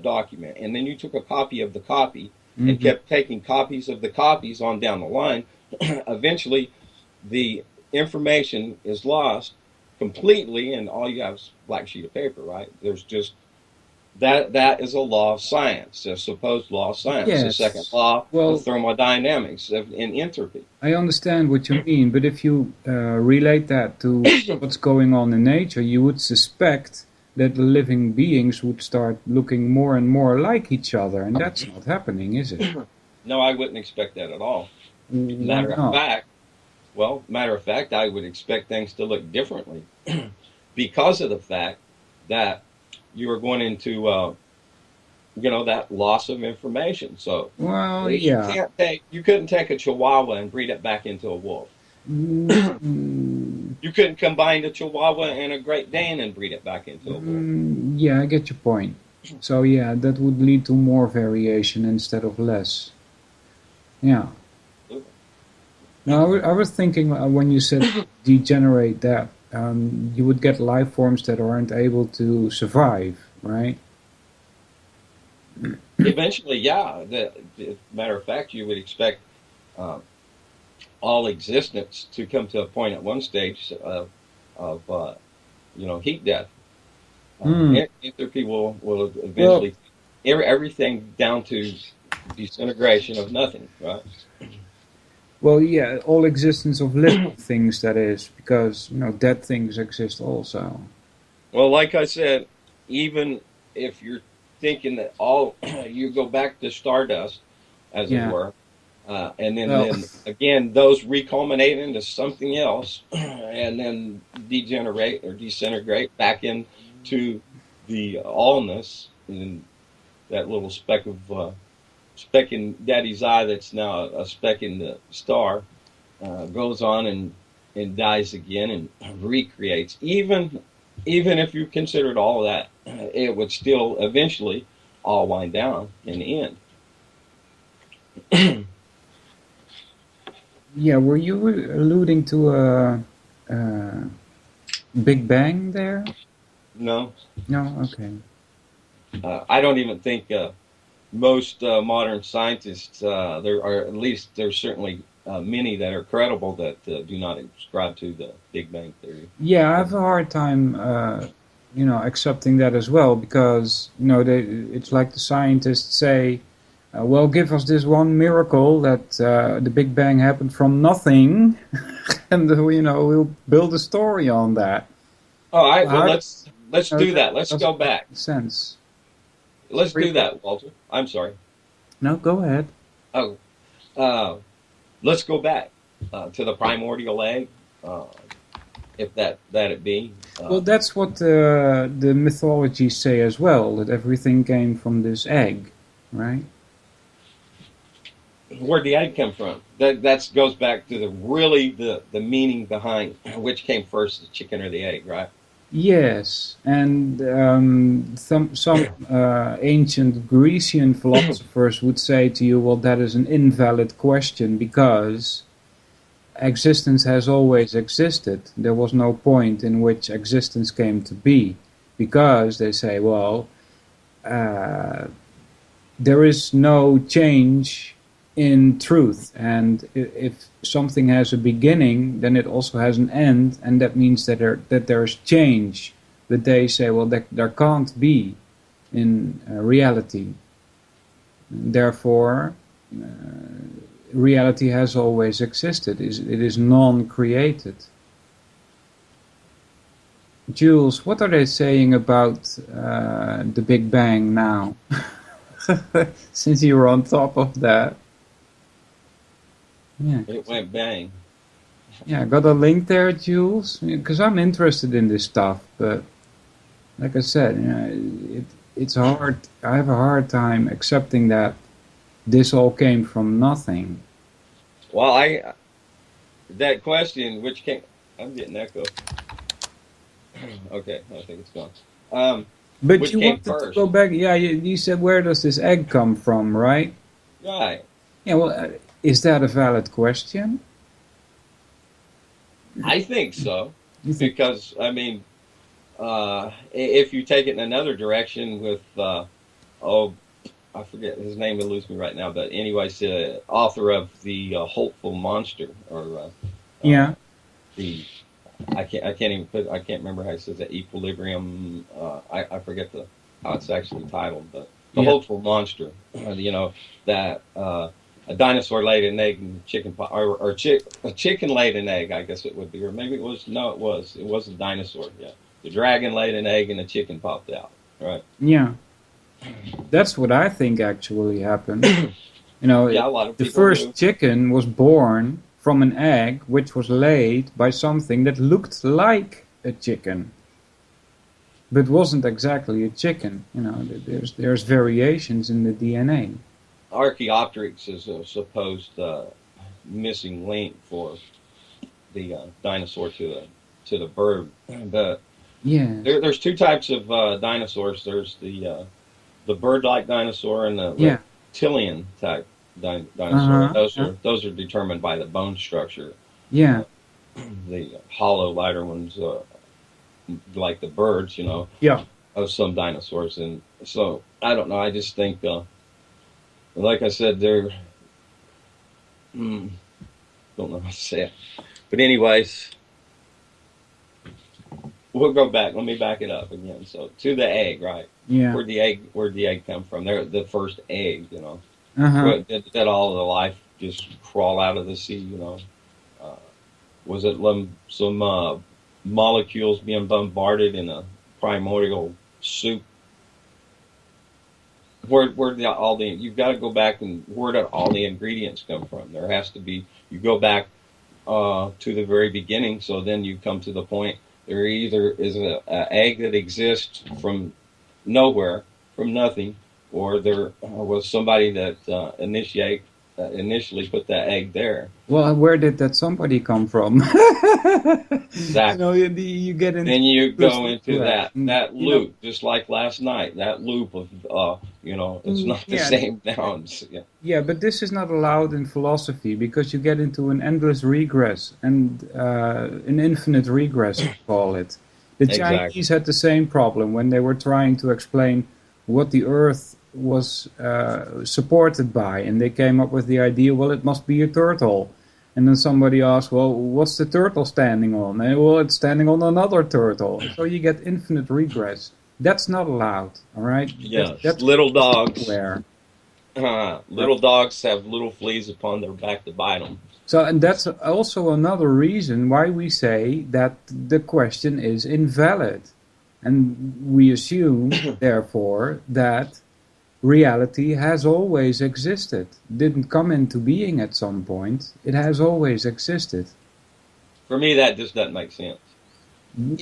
document, and then you took a copy of the copy and Mhm. kept taking copies of the copies on down the line, eventually the information is lost completely, and all you have is a blank sheet of paper, right? There's just that is a law of science, a supposed law of science, the Yes. second law Well, of thermodynamics in entropy. I understand what you mean, but if you relate that to what's going on in nature, you would suspect that the living beings would start looking more and more like each other, and that's not happening, is it? No, I wouldn't expect that at all. Why Matter of not? fact, I would expect things to look differently because of the fact that you are going into, you know, that loss of information. So Well, you yeah. couldn't take a Chihuahua and breed it back into a wolf. Mm, You couldn't combine a Chihuahua and a Great Dane and breed it back into a wolf. yeah, I get your point. So yeah, that would lead to more variation instead of less. Yeah. No, I was thinking when you said degenerate that you would get life forms that aren't able to survive, right? Eventually, yeah. Matter of fact, you would expect all existence to come to a point at one stage of you know, heat death. Hmm. Entropy will eventually everything down to disintegration of nothing, right? Well, yeah, all existence of living things, that is, because dead things exist also. Well, like I said, even if you're thinking that all you go back to stardust, as it Yeah. were, and Well, then again those reculminate into something else, and then degenerate or disintegrate back into the allness, and that little speck in Daddy's eye that's now a speck in the star goes on and dies again and recreates. Even if you considered all of that, it would still eventually all wind down in the end. yeah, were you alluding to a Big Bang there? No, No, okay. I don't even think most modern scientists, there are at least there's certainly many that are credible that do not subscribe to the Big Bang theory. Yeah, I have a hard time, accepting that as well, because it's like the scientists say, well, give us this one miracle that the Big Bang happened from nothing, and we'll build a story on that. All right, well How let's do that. Let's doesn't go back. make sense. Let's do that, Walter. I'm sorry. No, go ahead. Oh, let's go back to the primordial egg, if that it be. Well, that's what the mythologies say as well, that everything came from this egg, right? Where'd the egg come from? That goes back to the meaning behind which came first, the chicken or the egg, right? Yes, and some ancient Grecian philosophers would say to you, well, that is an invalid question because existence has always existed. There was no point in which existence came to be, because they say, well, there is no change in truth, and if something has a beginning, then it also has an end, and that means that there's change. But they say, well, there can't be in reality. Therefore, reality has always existed. It is non-created. Jules, what are they saying about the Big Bang now? Since you were on top of that. Yeah. It went bang. Yeah, got a link there, Jules? Because I'm interested in this stuff, but like I said, it's hard. I have a hard time accepting that this all came from nothing. Well, that question, which came, I'm getting echo. Okay, I think it's gone. But Which you came wanted to first? go back. Yeah, you said, where does this egg come from, right? Right. Yeah, well, is that a valid question? I think so. You think? Because, I mean, if you take it in another direction with, I forget, his name will lose me right now, but anyways, author of the Hopeful Monster, or Yeah. I can't remember how he says that, Equilibrium. I forget how it's actually titled, but the Yeah. Hopeful Monster. That a dinosaur laid an egg and a chicken laid an egg, I guess it would be, or maybe it was a dinosaur. Yeah, the dragon laid an egg and a chicken popped out. Right. Yeah. That's what I think actually happened. Yeah, a lot of the people first do. chicken was born from an egg which was laid by something that looked like a chicken, but wasn't exactly a chicken. There's variations in the DNA. Archaeopteryx is a supposed missing link for the dinosaur to the bird, but Yeah. there's two types of dinosaurs. There's the bird-like dinosaur and the Yeah. reptilian type dinosaur. Uh-huh. Those are determined by the bone structure. Yeah. The hollow, lighter ones, like the birds, Yeah. of some dinosaurs. And so I don't know. I just think, like I said, they're don't know how to say it. But anyways, we'll go back. Let me back it up again. So to the egg, right? Yeah. Where'd the egg come from? They're the first egg, Uh-huh. Did all the life just crawl out of the sea? Uh, was it some molecules being bombarded in a primordial soup? Where did all the you've got to go back and where did all the ingredients come from? There has to be. You go back to the very beginning, so then you come to the point. There either is a egg that exists from nowhere, from nothing, or there was somebody that initially put that egg there. Well, where did that somebody come from? Exactly. You get into Then you go into that. that loop, just like last night. That loop of it's not the Yeah, same now. yeah, but this is not allowed in philosophy because you get into an endless regress and an infinite regress, we call it. The Exactly. Chinese had the same problem when they were trying to explain what the Earth was supported by, and they came up with the idea, well, it must be a turtle. And then somebody asked, well, what's the turtle standing on? And, well, it's standing on another turtle. So you get infinite regress. That's not allowed, all right? Yes, That's little dogs. where. Little dogs have little fleas upon their back to bite them. So, and that's also another reason why we say that the question is invalid. And we assume, therefore, that reality has always existed. Didn't come into being at some point. It has always existed. For me, that just doesn't make sense.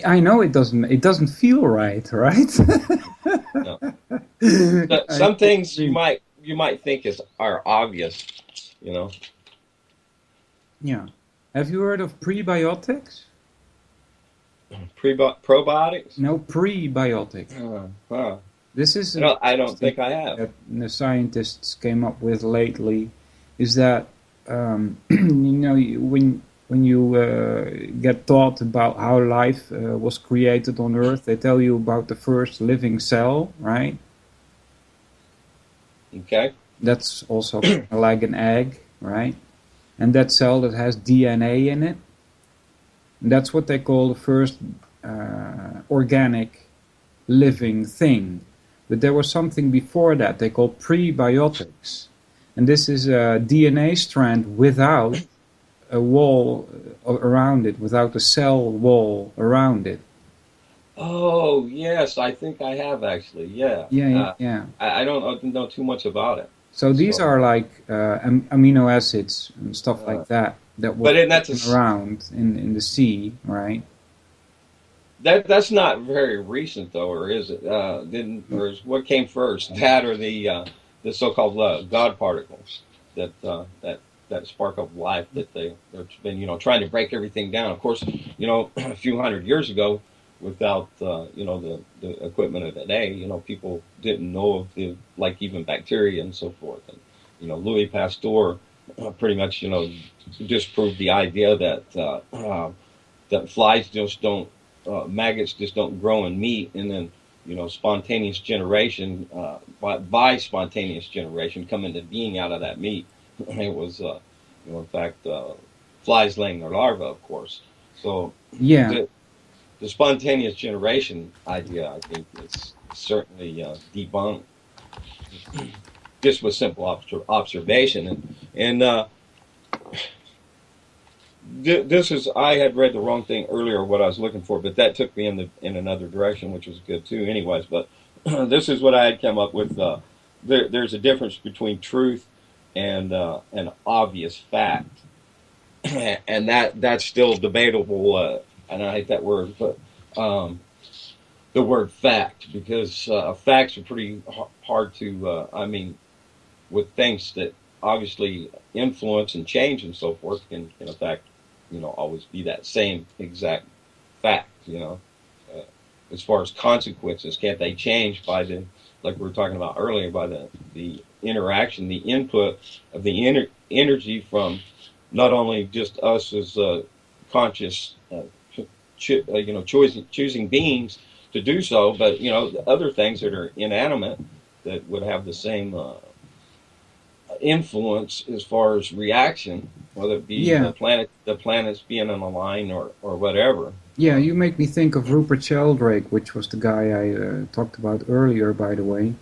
I know it doesn't. It doesn't feel right, right? No. Some things you might think are obvious, you know. Yeah. Have you heard of prebiotics? Probiotics? No, prebiotics. This is I don't think I have. that the scientists came up with lately. Is that when you get taught about how life was created on Earth, they tell you about the first living cell, right? Okay. That's also like an egg, right? And that cell that has DNA in it, that's what they call the first organic living thing. But there was something before that they call prebiotics. And this is a DNA strand without a wall around it, without a cell wall around it. Oh, yes, I think I have actually. Yeah. Yeah. I don't know too much about it. So these are like amino acids and stuff like that But was that's around in the sea, right? that's not very recent though, or is it? What came first, that or the so-called God particles that spark of life that they've been trying to break everything down. Of course, a few hundred years ago, without the equipment of today, people didn't know of like even bacteria and so forth. And Louis Pasteur pretty much disproved the idea that flies just don't maggots just don't grow in meat, and then spontaneous generation by spontaneous generation come into being out of that meat. It was in fact flies laying their larvae, of course. So yeah. The spontaneous generation idea, I think, is certainly debunked just with simple observation. And this is, I had read the wrong thing earlier, what I was looking for, but that took me in another direction, which was good too. Anyways, but this is what I had come up with. There's a difference between truth and an obvious fact, and that's still debatable. And I hate that word, but the word fact, because facts are pretty hard to, with things that obviously influence and change and so forth, can in fact, always be that same exact fact, as far as consequences, can't they change by like we were talking about earlier, by the interaction, the input of the energy from not only just us as conscious choosing beings to do so, but the other things that are inanimate that would have the same influence as far as reaction, whether it be the planets being on a line or whatever. Yeah, you make me think of Rupert Sheldrake, which was the guy I talked about earlier, by the way.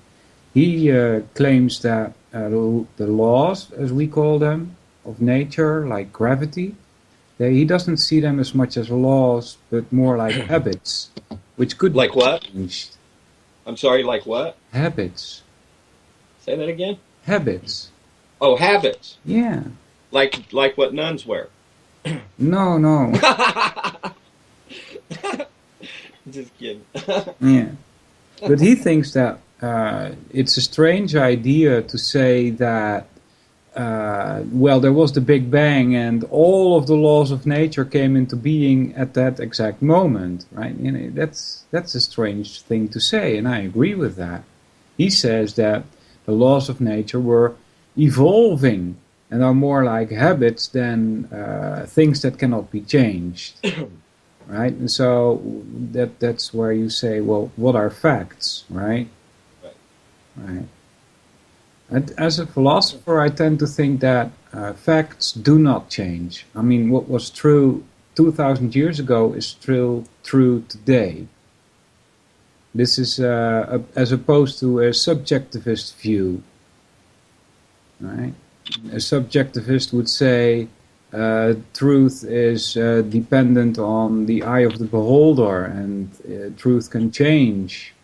he claims that the laws, as we call them, of nature, like gravity, he doesn't see them as much as laws, but more like habits, which could Like what? be changed. I'm sorry, like what? Habits. Say that again? Habits. Oh, habits. Yeah. Like what nuns wear. No. Just kidding. Yeah. But he thinks that it's a strange idea to say that, there was the Big Bang and all of the laws of nature came into being at that exact moment, right? That's a strange thing to say, and I agree with that. He says that the laws of nature were evolving and are more like habits than things that cannot be changed. Right? And so that's where you say, well, what are facts, right? Right. And as a philosopher, I tend to think that facts do not change. I mean, what was true 2,000 years ago is still true today. This is as opposed to a subjectivist view, right? A subjectivist would say truth is dependent on the eye of the beholder, and truth can change.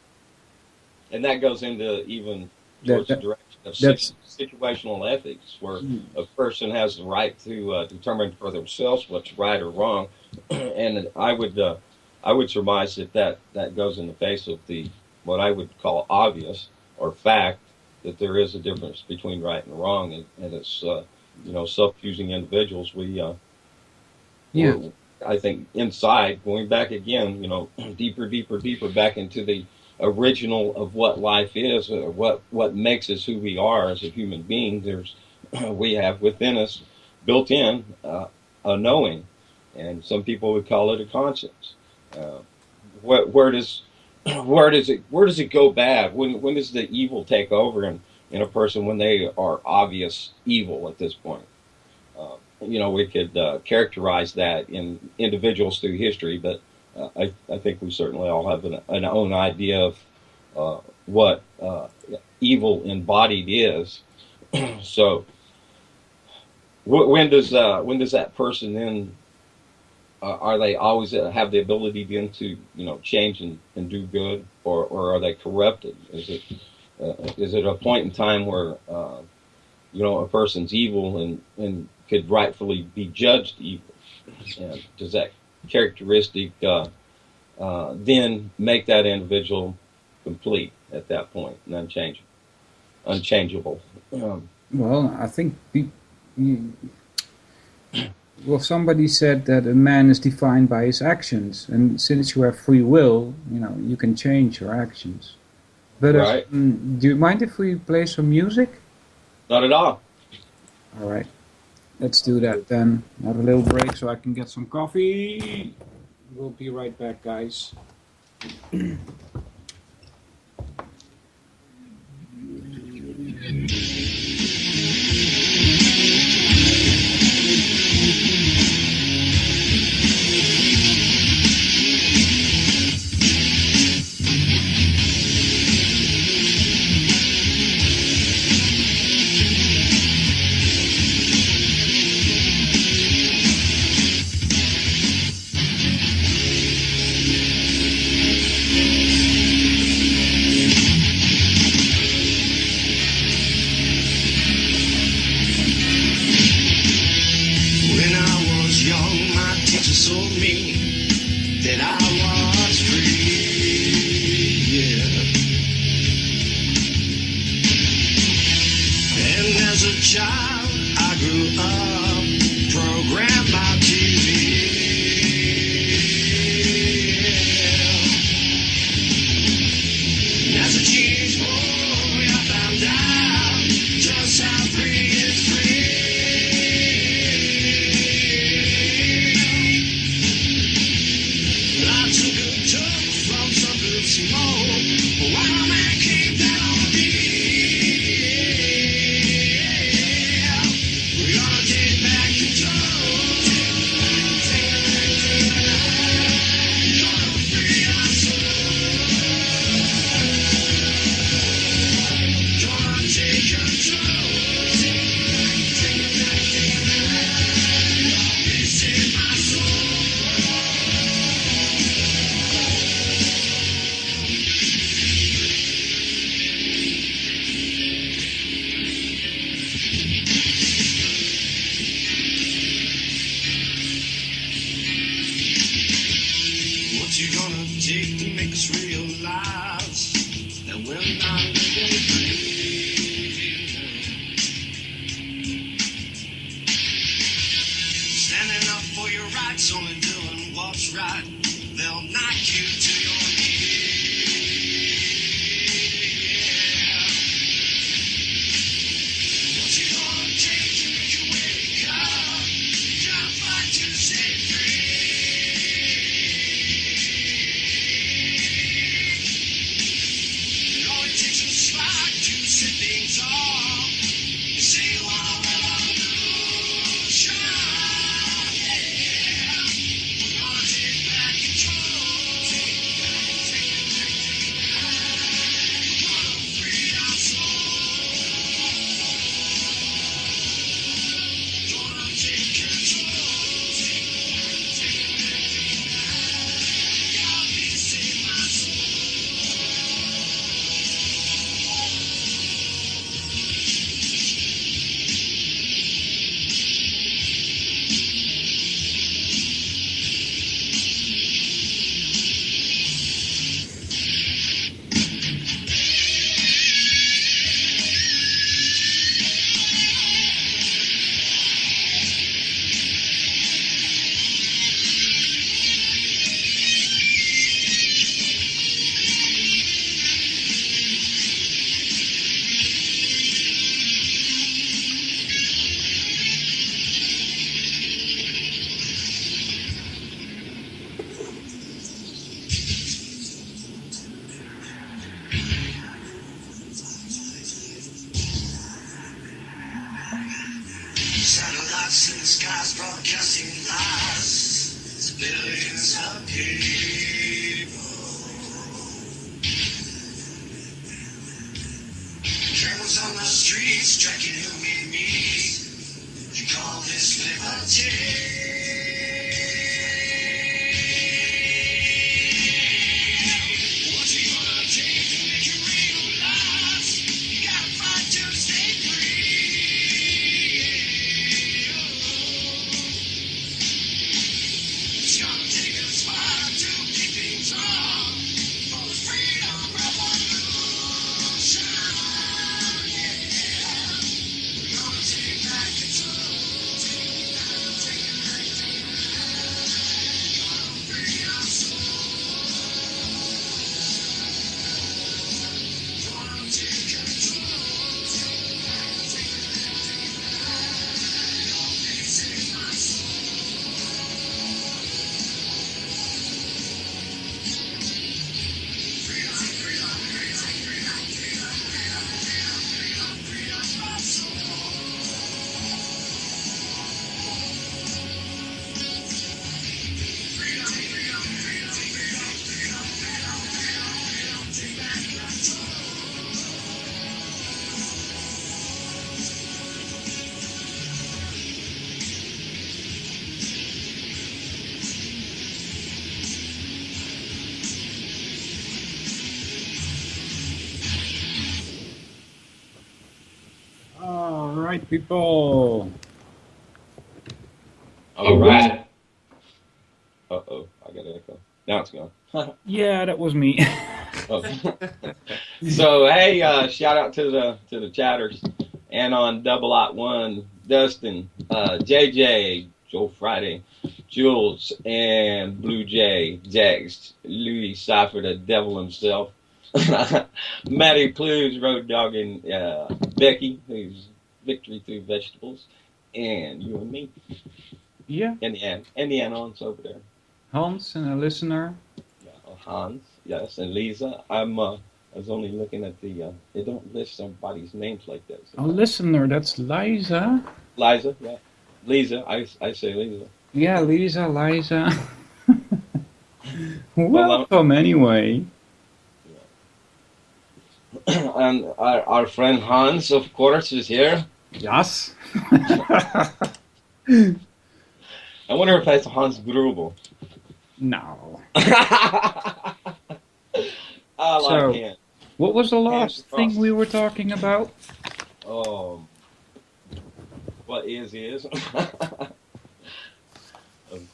And that goes into even towards the direction of situational ethics, where a person has the right to determine for themselves what's right or wrong. And I would surmise that goes in the face of what I would call obvious or fact, that there is a difference between right and wrong, and it's self-choosing individuals. I think inside, going back again, deeper back into the original of what life is, or what makes us who we are as a human being. We have within us, built in, a knowing, and some people would call it a conscience. Where does it go bad? When does the evil take over in a person, when they are obvious evil at this point? We could characterize that in individuals through history, but I think we certainly all have an own idea of what evil embodied is. So, when does that person then? Are they always have the ability then to change and do good, or are they corrupted? Is it a point in time where a person's evil and could rightfully be judged evil? And does that characteristic then make that individual complete at that point and unchangeable? Well, I think somebody said that a man is defined by his actions, and since you have free will, you can change your actions. But right. Do you mind if we play some music? Not at all. All right. Let's do that then. Have a little break so I can get some coffee. We'll be right back, guys. you gonna take to make us realize that we're not living free? Standing up for your rights, only doing what's right. They'll knock you to your knees. What you gonna take to make you wake up? You gotta fight to stay free. It only takes a spark to set things off. You say you want a revolution, yeah. We're gonna take back control. We're gonna free our soul. Gonna take control. God, please save my soul. Satellites in the skies broadcasting lies. It's billions of people. Cameras on the streets tracking who we meet. You call this liberty? What you gonna take to make you realize? You gotta fight to stay free. It's gonna take a spark to keep things on for the freedom revolution. Yeah, we're gonna take back control. Gonna free our soul. Gonna take control. Please save my soul. All right, people. All right. Uh-oh, I got an echo. Now it's gone. Yeah, that was me. Oh. So hey, shout out to the chatters, and on Double Lot One, Dustin, JJ, Joe Friday, Jules, and Blue Jay, Jax, Louis Cypher, the devil himself, Matty Clues, Road Dog, and Becky, who's Victory Through Vegetables, and you and me, Yeah, and the Anons over there. Hans and a listener. Yeah, Hans, yes, and Lisa. I was only looking at the. They don't list somebody's names like that. A listener, that's Liza. Liza, yeah, Lisa. I say Lisa. Yeah, Lisa, Liza. Welcome anyway. And our friend Hans, of course, is here. Yes. I wonder if that's Hans Grubel. No. I like him. What was the last Hands thing crossed. we were talking about? What is.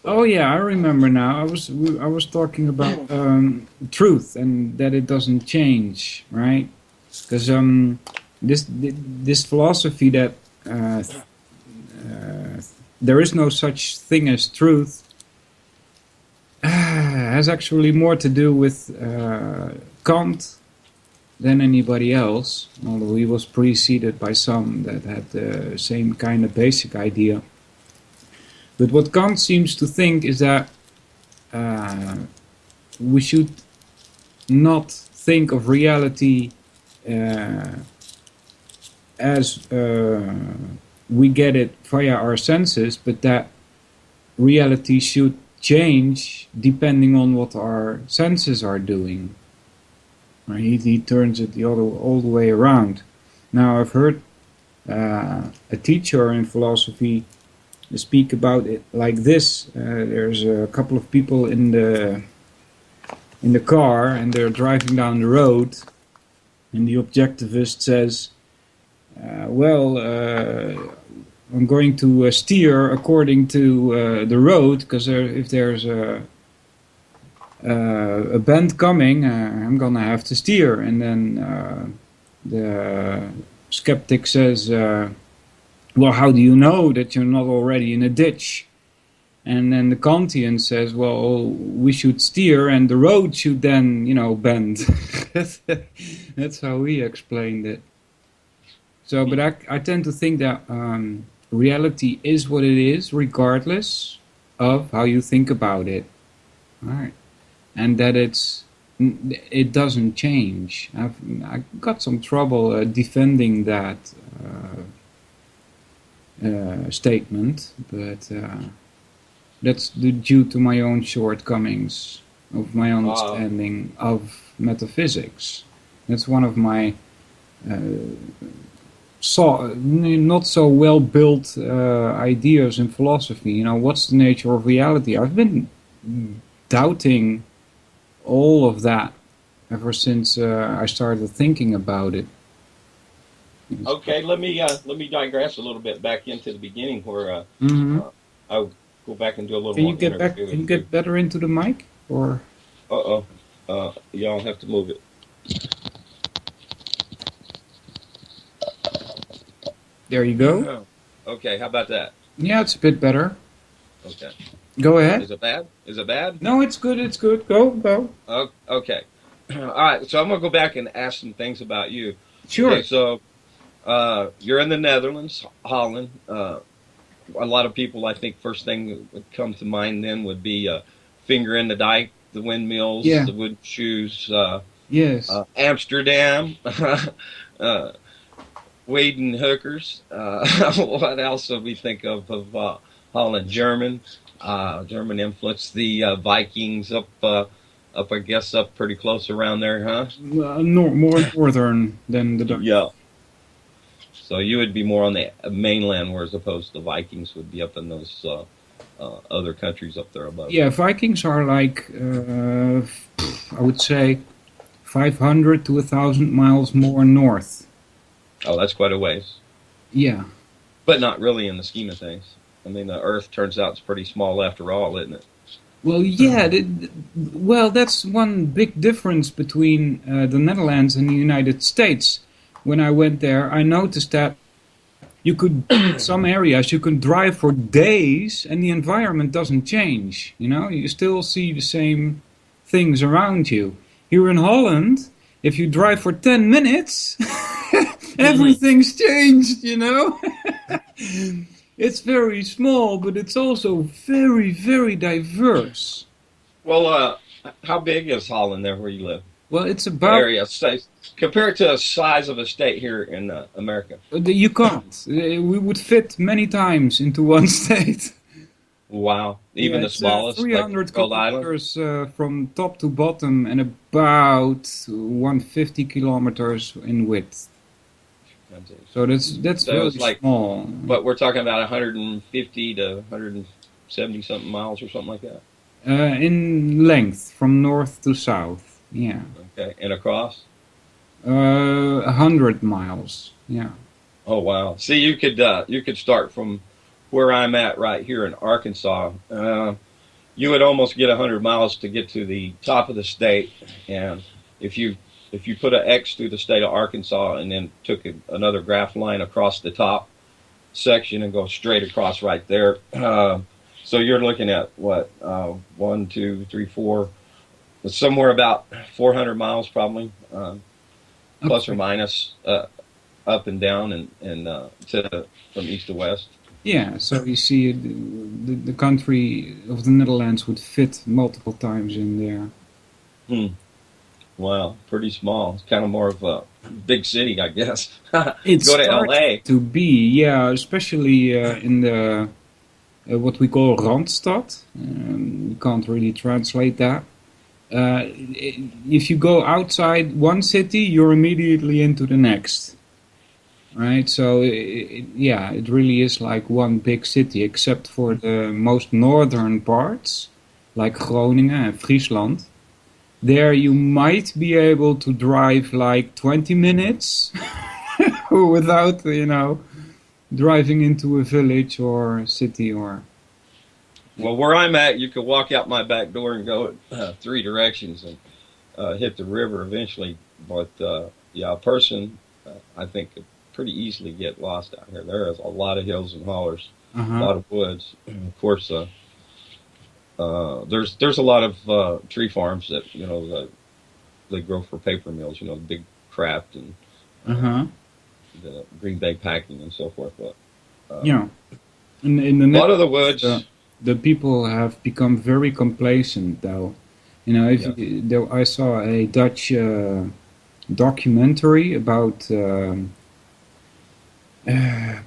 Oh yeah, I remember now. I was talking about truth and that it doesn't change, right? Because this philosophy that there is no such thing as truth has actually more to do with Kant than anybody else, although he was preceded by some that had the same kind of basic idea. But what Kant seems to think is that we should not think of reality as we get it via our senses, but that reality should change depending on what our senses are doing. He turns it all the way around. Now I've heard a teacher in philosophy speak about it like this. There's a couple of people in the car and they're driving down the road, and the objectivist says, I'm going to steer according to the road, because if there's a bend coming, I'm gonna have to steer. And then the skeptic says, well, how do you know that you're not already in a ditch? And then the Kantian says, well, we should steer and the road should then, bend. That's how he explained it. So, but I tend to think that reality is what it is, regardless of how you think about it. All right. And that it doesn't change. I got some trouble defending that statement, but that's due to my own shortcomings of my understanding of metaphysics. That's one of my not so well built ideas in philosophy. What's the nature of reality? I've been doubting all of that ever since I started thinking about it. Okay, let me digress a little bit back into the beginning where I'll go back and do a little Can more you get back? Can you get better into the mic? Or y'all have to move it. There you go. Okay, how about that? Yeah, it's a bit better. Okay. Go ahead. Is it bad? Is it bad? No, it's good. It's good. Go. Okay. All right. So I'm gonna go back and ask some things about you. Sure. Okay, so you're in the Netherlands, Holland. A lot of people, I think, first thing that would come to mind then would be Finger in the Dike, the windmills, the wooden shoes. Yes. Amsterdam. Weed and hookers. What else do we think of Holland? German influence. The Vikings up, I guess, up pretty close around there, huh? More northern than the Dutch. Yeah. So you would be more on the mainland, whereas opposed to the Vikings would be up in those other countries up there above. Yeah, Vikings are like, I would say, 500 to 1,000 miles more north. Oh, that's quite a ways. Yeah. But not really in the scheme of things. I mean, the Earth turns out it's pretty small after all, isn't it? Well, yeah. That's one big difference between the Netherlands and the United States. When I went there, I noticed that you could, some areas, you can drive for days and the environment doesn't change. You still see the same things around you. Here in Holland, if you drive for 10 minutes... everything's changed, It's very small, but it's also very, very diverse. Well, how big is Holland there where you live? Well, it's about... area, say, compared to the size of a state here in America. You can't. We would fit many times into one state. Wow. Even the smallest, 300 like Gold Island? kilometers from top to bottom and about 150 kilometers in width. So that's so really it's like, small. But we're talking about 150 to 170 something miles or something like that? In length, from north to south, yeah. Okay, and across? 100 miles, yeah. Oh, wow. See, you could start from where I'm at right here in Arkansas, you would almost get 100 miles to get to the top of the state. And if you put an X through the state of Arkansas and then took another graph line across the top section and go straight across right there, so you're looking at what, 1, 2, 3, 4, somewhere about 400 miles probably, plus or minus, up and down and from east to west. Yeah, so you see the country of the Netherlands would fit multiple times in there. Wow, pretty small. It's kind of more of a big city, I guess. It's Go to LA. to be, yeah, especially in the what we call Randstad. You can't really translate that. If you go outside one city, you're immediately into the next. Right, so it really is like one big city, except for the most northern parts, like Groningen and Friesland. There you might be able to drive like 20 minutes without, driving into a village or city or... Well, where I'm at, you could walk out my back door and go 3 directions and hit the river eventually. But, a person, I think, could pretty easily get lost out here. There is a lot of hills and hollers, a lot of woods. And of course, there's a lot of tree farms that, they grow for paper mills, the big Kraft and the Green Bay packing and so forth. But, in the a lot of the woods... the people have become very complacent, though. I saw a Dutch documentary about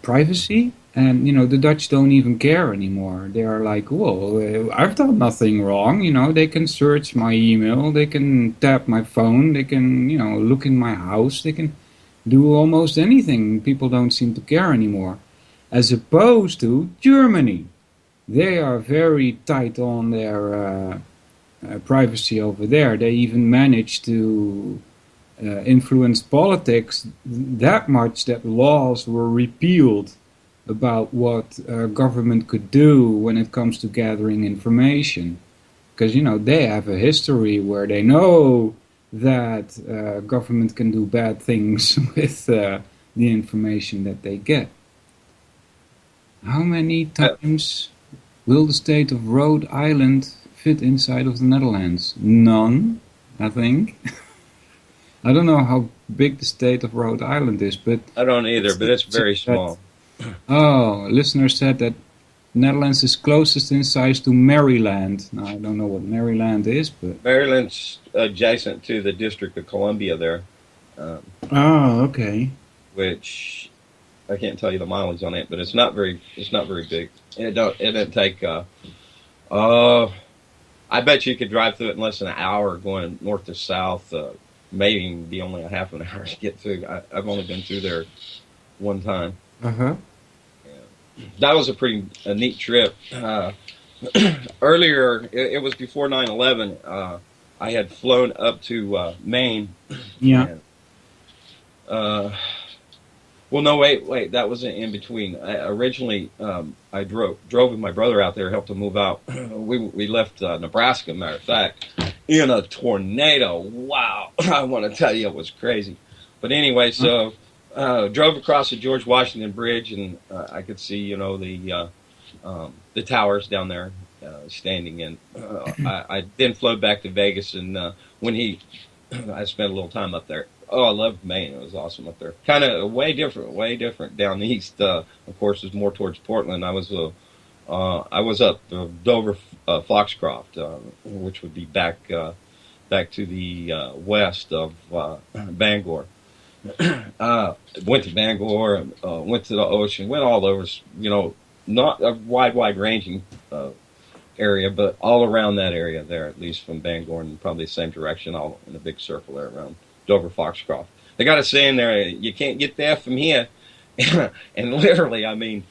privacy, and the Dutch don't even care anymore. They are like, well, I've done nothing wrong. They can search my email, they can tap my phone, they can look in my house, they can do almost anything. People don't seem to care anymore, as opposed to Germany. They are very tight on their privacy over there. They even managed to influence politics that much that laws were repealed about what government could do when it comes to gathering information. Because, they have a history where they know that government can do bad things with the information that they get. How many times will the state of Rhode Island fit inside of the Netherlands? None, I think. I don't know how big the state of Rhode Island is, but... I don't either, but it's very small. Oh, a listener said that Netherlands is closest in size to Maryland. Now, I don't know what Maryland is, but... Maryland's adjacent to the District of Columbia there. Okay. Which, I can't tell you the mileage on it, but it's not very big. It didn't take, I bet you could drive through it in less than an hour going north to south, maybe be only a half an hour to get through. I've only been through there one time. Uh-huh. Yeah. That was a neat trip. Earlier, it was before 9/11, I had flown up to Maine. Yeah. And, well, no, wait, that wasn't in between. Originally, I drove with my brother out there, helped him move out. We left Nebraska, matter of fact, in a tornado. Wow, I want to tell you, it was crazy. But anyway, so drove across the George Washington Bridge, and I could see, the towers down there standing in. I then flew back to Vegas, and I spent a little time up there. Oh, I loved Maine. It was awesome up there. Kind of way different down east. Of course, it's more towards Portland. I was up Dover, Foxcroft, which would be back to the west of Bangor. Went to Bangor, went to the ocean, went all over. Not a wide ranging area, but all around that area there, at least from Bangor, and probably the same direction, all in a big circle there around Dover, Foxcroft. They got a saying there, you can't get there from here. And literally, I mean,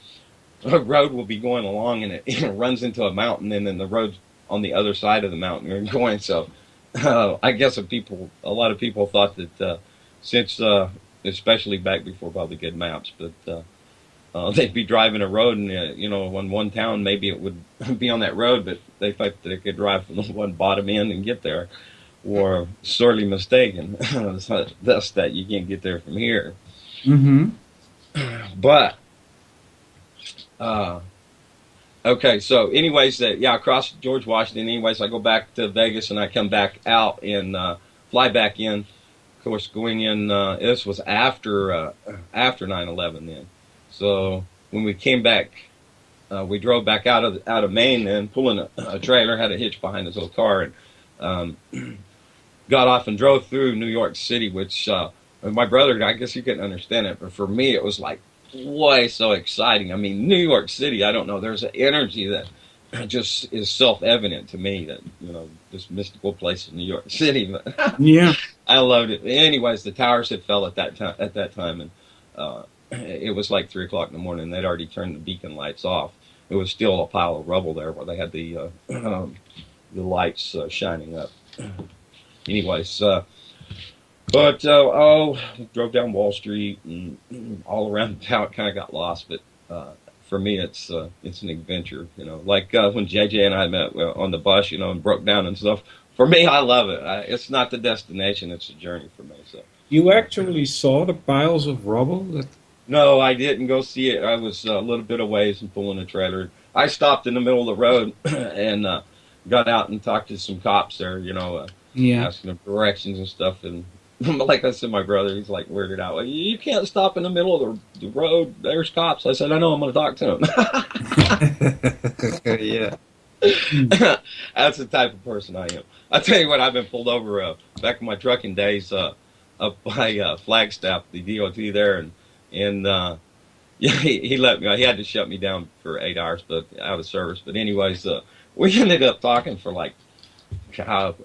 a road will be going along and it runs into a mountain, and then the road's on the other side of the mountain you're going. So I guess a lot of people thought that since, especially back before probably good maps, but they'd be driving a road, and in one town maybe it would be on that road, but they thought they could drive from the one bottom end and get there, or sorely mistaken. Thus, that you can't get there from here. Mm-hmm. But okay, so anyways, I crossed George Washington. Anyways, I go back to Vegas and I come back out and fly back in. Of course, going in, this was after 9/11 then. So when we came back, we drove back out of Maine and pulling a trailer, had a hitch behind his little car, and got off and drove through New York City, which my brother, I guess you couldn't understand it, but for me it was like, way so exciting. I mean, New York City, I don't know, there's an energy that just is self-evident to me, that this mystical place in New York City. But Yeah. I loved it. Anyways, the towers had fell at that time, and it was like 3 o'clock in the morning. They'd already turned the beacon lights off. It was still a pile of rubble there where they had the lights shining up. Anyways, but drove down Wall Street and all around town. Kind of got lost, but for me, it's an adventure. Like when JJ and I met on the bus, and broke down and stuff. For me, I love it. It's not the destination; it's a journey for me. So You actually saw the piles of rubble? no, I didn't go see it. I was a little bit away and pulling a trailer. I stopped in the middle of the road and got out and talked to some cops there. Yeah. Asking them directions and stuff, and like I said, my brother, he's like weirded out. Like, you can't stop in the middle of the road. There's cops. I said, I know. I'm going to talk to them. Yeah. That's the type of person I am. I tell you what, I've been pulled over back in my trucking days up by Flagstaff, the DOT there, and he let me. He had to shut me down for 8 hours, but out of service. But anyways, we ended up talking for like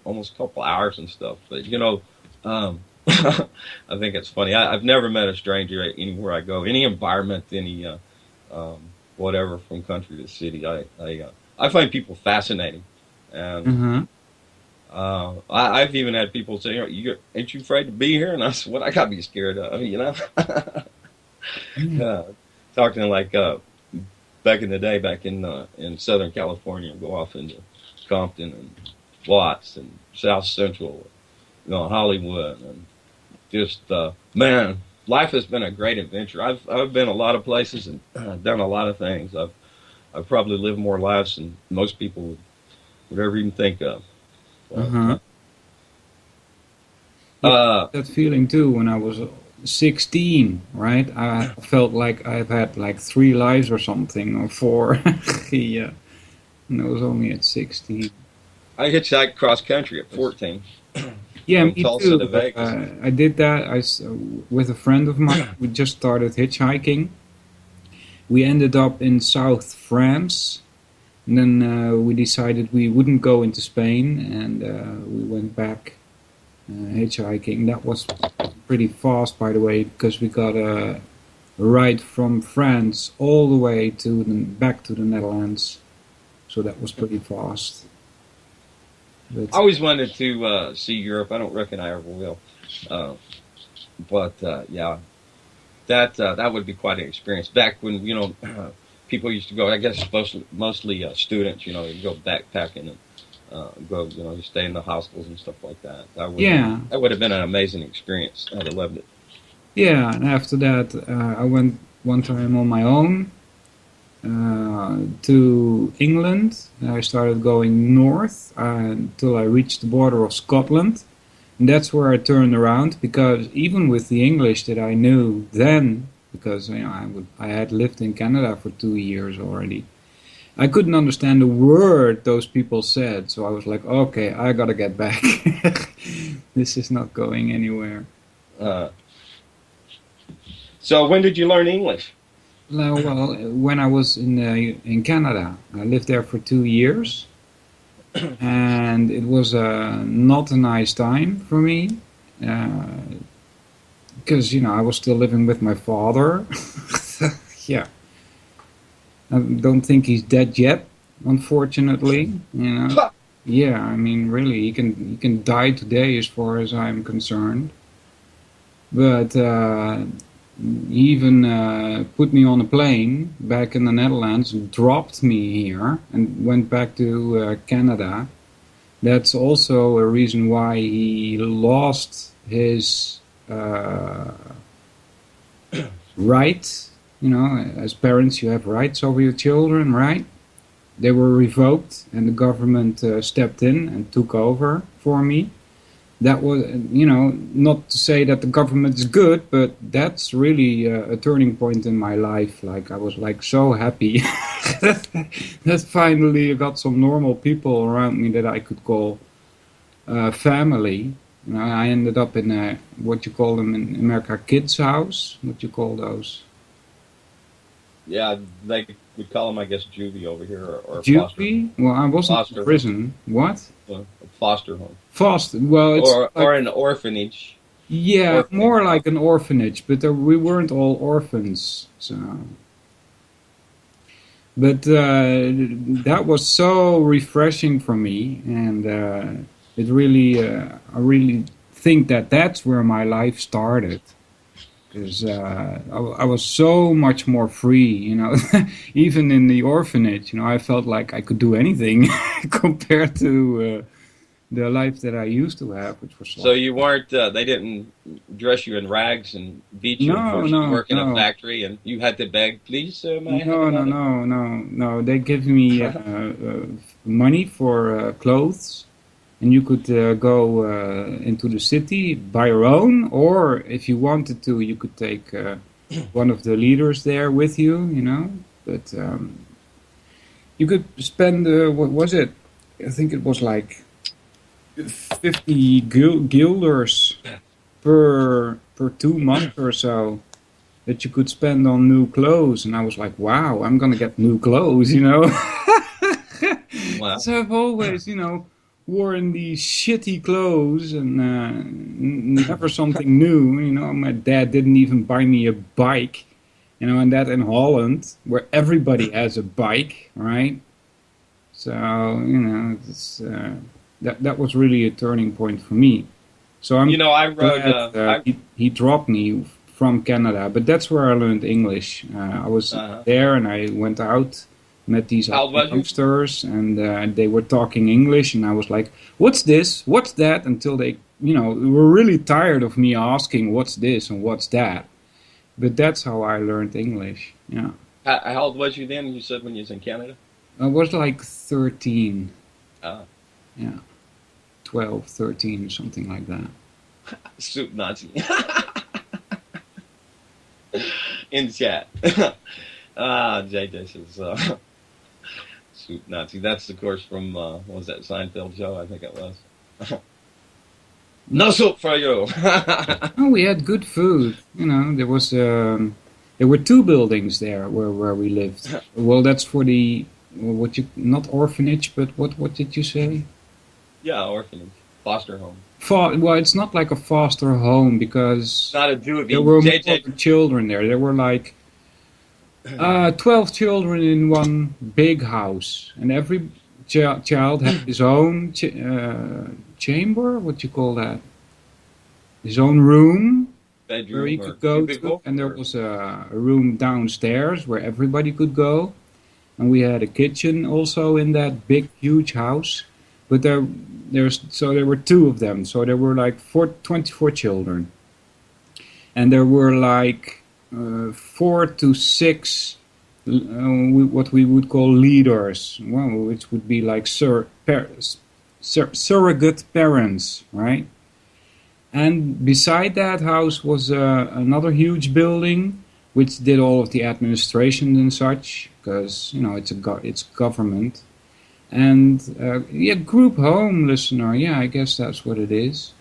almost a couple hours and stuff. But I think it's funny. I've never met a stranger anywhere I go, any environment, any whatever, from country to city. I find people fascinating, and I've even had people say, "Ain't you afraid to be here?" And I said, "What I got to be scared of?" Talking like back in the day, back in Southern California, go off into Compton and Watts and South Central, Hollywood, and just man, life has been a great adventure. I've been a lot of places and done a lot of things. I've probably lived more lives than most people would ever even think of. That feeling too when I was 16, right? I felt like I've had like 3 lives or something, or 4. Yeah. And I was only at 16. I hitchhiked cross country at 14. Yeah, From me Tulsa too. to Vegas. I did that with a friend of mine. We just started hitchhiking. We ended up in South France. And then we decided we wouldn't go into Spain, and we went back hitchhiking. That was pretty fast, by the way, because we got a ride from France all the way back to the Netherlands. So that was pretty fast. But I always wanted to see Europe. I don't reckon I ever will. But yeah, that would be quite an experience. Back when, people used to go, I guess mostly students, you go backpacking and go, you stay in the hostels and stuff like that. That would have been an amazing experience. I'd have loved it. yeah, and after that, I went one time on my own to England. I started going north until I reached the border of Scotland. And that's where I turned around, because even with the English that I knew then, because I had lived in Canada for 2 years already, I couldn't understand a word those people said. So I was like, okay, I gotta get back. This is not going anywhere. So when did you learn English? Well, when I was in Canada, I lived there for 2 years, and it was not a nice time for me, because I was still living with my father. Yeah, I don't think he's dead yet, unfortunately. Yeah, I mean, really, he can die today, as far as I'm concerned. But he even put me on a plane back in the Netherlands, dropped me here, and went back to Canada. That's also a reason why he lost his rights. You know, as parents, you have rights over your children, right? They were revoked, and the government stepped in and took over for me. That was, you know, not to say that the government is good, but that's really a turning point in my life. Like, I was like so happy that finally I got some normal people around me that I could call family. You know, I ended up in a, what you call them in America, kids' house. What you call those? Yeah, they would call them, I guess, juvie over here, or foster Juvie? Well, I wasn't foster in prison. What? home. Foster home, Foster. Well, it's or like, an orphanage. yeah, Orphanage. more like an orphanage, but we weren't all orphans. So, but that was so refreshing for me, and it really, I really think that that's where my life started. Because I was so much more free, you know. Even in the orphanage, you know, I felt like I could do anything compared to the life that I used to have, which was So like, you weren't. They didn't dress you in rags and beat you and no, force you to no, work in a no. factory, and you had to beg, "Please, sir, may I have No, no, another?" no, no, no. They give me money for clothes, and you could go into the city by your own, or if you wanted to, you could take one of the leaders there with you, you know. But you could spend, what was it? I think it was like 50 guilders per 2 months or so that you could spend on new clothes, and I was like, wow, I'm gonna get new clothes, you know. Wow. So I've always, you know, worn these shitty clothes and never something new. You know, my dad didn't even buy me a bike, you know, and that in Holland, where everybody has a bike, right? So, you know, it's, that was really a turning point for me. So I'm You know, I rode. glad he dropped me from Canada, but that's where I learned English. I was there and I went out, met these How old was you? youngsters, and they were talking English, and I was like, "What's this? What's that?" Until they, you know, were really tired of me asking, "What's this?" and "What's that?" But that's how I learned English. Yeah, How old was you then? You said when you was in Canada. I was like 13. Ah, Yeah, 12, 13, something like that. soup Nazi. In chat. JJ says soup Nazi. That's of course from what was that Seinfeld show? I think it was. No soup for you. Oh, we had good food. You know, there were two buildings there where we lived. Well, that's for the what you not orphanage, but what did you say? Yeah, orphanage, foster home. Well, it's not like a foster home because Not a juvie. there were JJ. more children there. There were like 12 children in one big house, and every child had his own chamber. What you call that? His own room Bedroom where he or could go cubicle, to, and there or- was a room downstairs where everybody could go, and we had a kitchen also in that big, huge house. But there were two of them, so there were like 24 children, and there were like 4 to 6 what we would call leaders, well, which would be like surrogate parents, right? And beside that house was another huge building which did all of the administration and such, because you know it's government. And yeah, group home, listener, yeah, I guess that's what it is.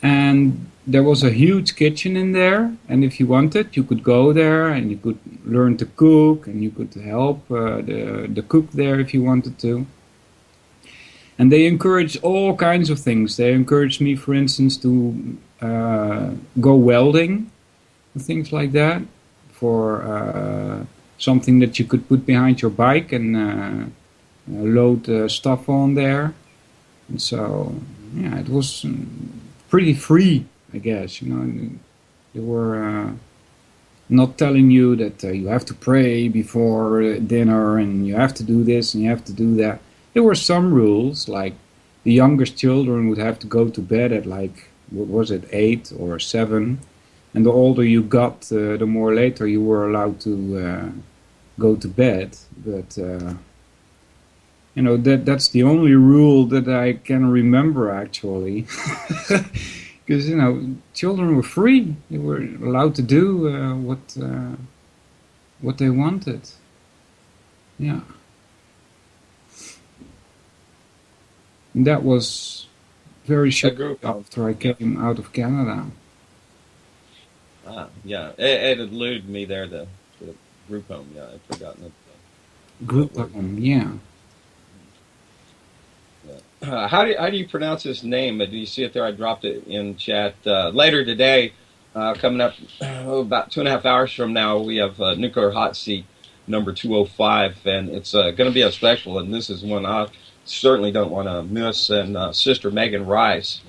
And there was a huge kitchen in there, and if you wanted, you could go there and you could learn to cook, and you could help the cook there if you wanted to. And they encouraged all kinds of things. They encouraged me, for instance, to go welding, things like that, for something that you could put behind your bike and load stuff on there. And so, yeah, it was pretty free, I guess. You know, there were not telling you that you have to pray before dinner and you have to do this and you have to do that. There were some rules, like the youngest children would have to go to bed at like, what was it, 8 or 7. And the older you got, the more later you were allowed to go to bed. But, that's the only rule that I can remember, actually. Because, children were free. They were allowed to do what they wanted. Yeah. And that was very shortly after I came out of Canada. Yeah. It eluded me there, the group home. Yeah, I'd forgotten it. Group home, yeah. How do you pronounce his name? Do you see it there? I dropped it in chat. Later today, coming up about 2.5 hours from now, we have Nuclear Hot Seat number 205, and it's going to be a special, and this is one I certainly don't want to miss. And Sister Megan Rice,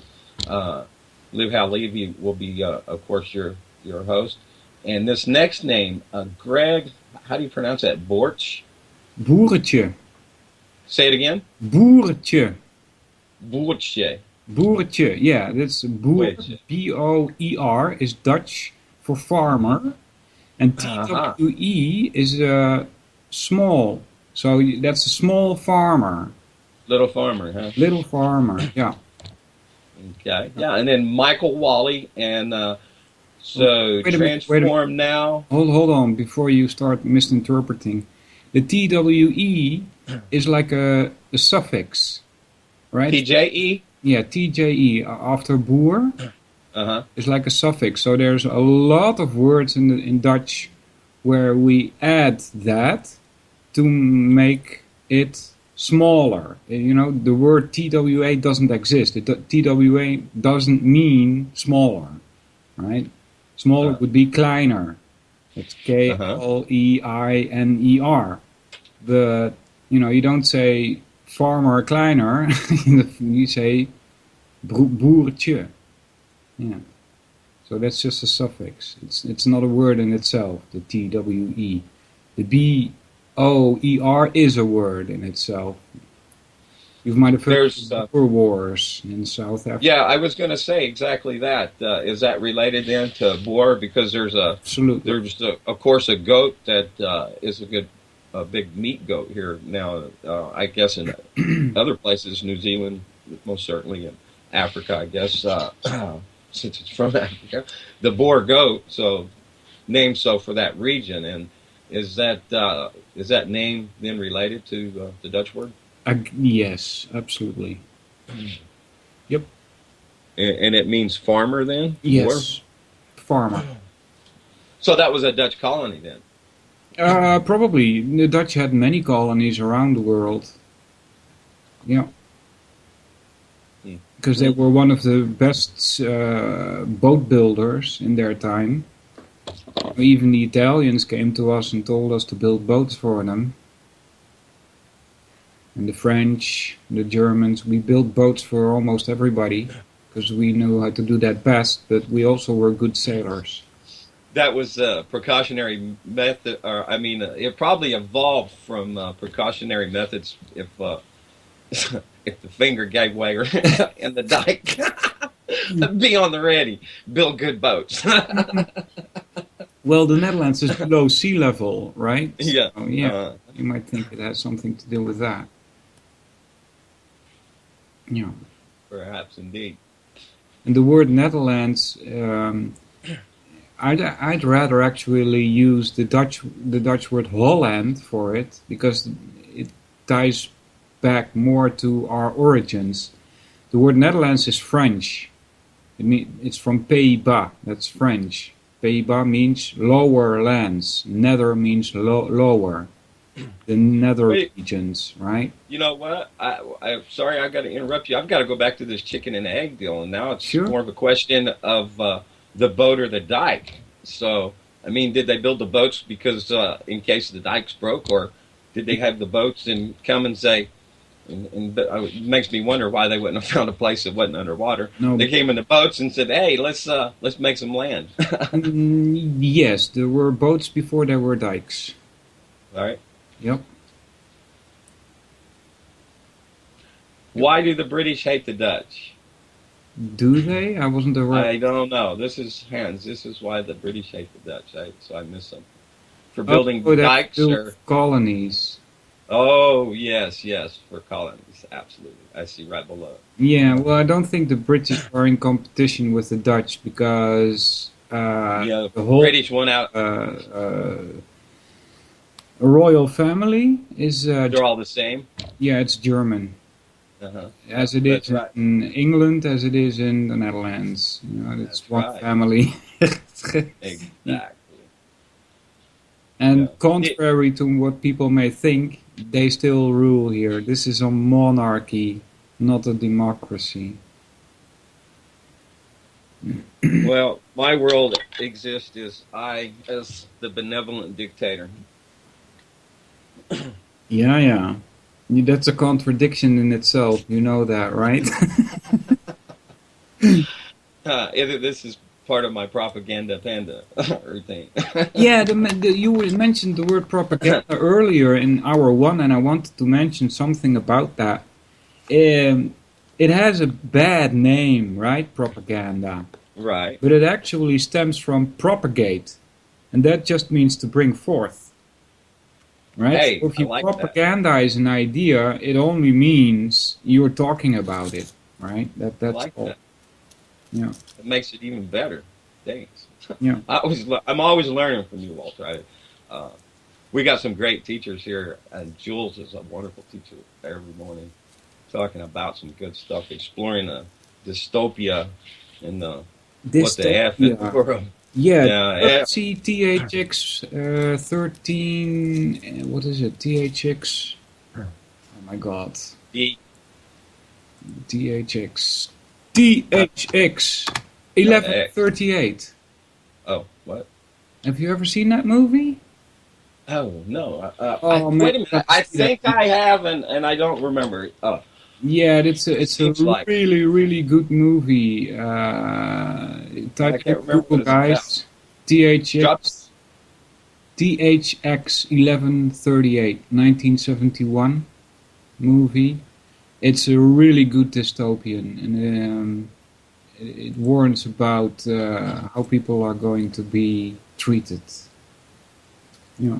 Live How Levy, will be, of course, your host. And this next name, Greg, how do you pronounce that? Borch? Boertje. Say it again? Boertje. Boertje. Boertje, yeah, that's boer, B-O-E-R, is Dutch for farmer. And T-W-E is small, so that's a small farmer. Little farmer, huh? Little farmer, yeah. Okay, yeah, and then Michael Wally, and so Transform Now. Hold on, before you start misinterpreting. The TWE is like a suffix, right? TJE? Yeah, TJE after boer. It's like a suffix. So there's a lot of words in Dutch where we add that to make it smaller. The word TWA doesn't exist. TWA doesn't mean smaller, right? Smaller would be kleiner. It's Kleiner. But, you don't say farmer kleiner. You say boertje. Yeah. So that's just a suffix. It's not a word in itself, the TWE. The BOER is a word in itself. You might have heard of Boer Wars in South Africa. Yeah, I was going to say exactly that. Is that related then to Boer? Because there's of course a goat that is a big meat goat here now. I guess in other places, New Zealand, most certainly in Africa, I guess, since it's from Africa, the Boer goat, so named so for that region. And is that name then related to the Dutch word? Yes, absolutely. Yep. And it means farmer then? Yes, farmer. So that was a Dutch colony then? Probably. The Dutch had many colonies around the world. Yeah. Because they were one of the best boat builders in their time. Even the Italians came to us and told us to build boats for them. And the French, the Germans, we built boats for almost everybody because we knew how to do that best, but we also were good sailors. That was a precautionary method, it probably evolved from precautionary methods if if the finger gave way in the dike. Be on the ready, build good boats. Well, the Netherlands is below sea level, right? Yeah. So, yeah, you might think it has something to do with that. Yeah. Perhaps indeed. And the word Netherlands, I'd rather actually use the Dutch word Holland for it because it ties back more to our origins. The word Netherlands is French. It's from Pays-Bas. That's French. Pays-Bas means lower lands. Nether means lower. The nether regions, right? You know what? I'm sorry, I got to interrupt you. I've got to go back to this chicken and egg deal, and now it's more of a question of the boat or the dike. So, did they build the boats because in case the dikes broke, or did they have the boats and come and say, And it makes me wonder why they wouldn't have found a place that wasn't underwater. No. They came in the boats and said, "Hey, let's make some land." Yes, there were boats before there were dikes. All right. Yep. Why do the British hate the Dutch? Do they? I wasn't aware. I don't know. This is Hans. This is why the British hate the Dutch. So I missed something. For building that's dikes still or colonies. oh yes, for colonies, absolutely. I see right below. Yeah, well, I don't think the British are in competition with the Dutch because Yeah, the whole British went out. royal family is They're all the same. yeah, it's German. Uh-huh. As it That's is right. in England, as it is in the Netherlands. You know, it's That's one right. family. Exactly. And Yeah. contrary to what people may think, they still rule here. This is a monarchy, not a democracy. Well, my world exists as I as the benevolent dictator. Yeah. That's a contradiction in itself. You know that, right? This is part of my propaganda panda routine. Yeah, you mentioned the word propaganda earlier in hour one, and I wanted to mention something about that. It has a bad name, right? Propaganda. Right. But it actually stems from propagate, and that just means to bring forth. Right? Hey, So if I you like that. propagandize an idea, it only means you're talking about it, right? That's I like all. that. Yeah. It makes it even better. Thanks. Yeah. I'm always learning from you, Walter. We got some great teachers here, and Jules is a wonderful teacher every morning, talking about some good stuff, exploring the dystopia and what the F in the Dystopia. world. Yeah, Yeah, see THX 13, what is it? THX, oh my god. E- THX 1138. Oh, what? Have you ever seen that movie? Oh no! Oh, man, wait a minute. I see that. think I have, and I don't remember. Oh, Yeah, it's a seems like- really good movie. Type can't remember Google, what it's about. guys. THX 1138, 1971 movie. It's a really good dystopian, and it warns about how people are going to be treated. Yeah.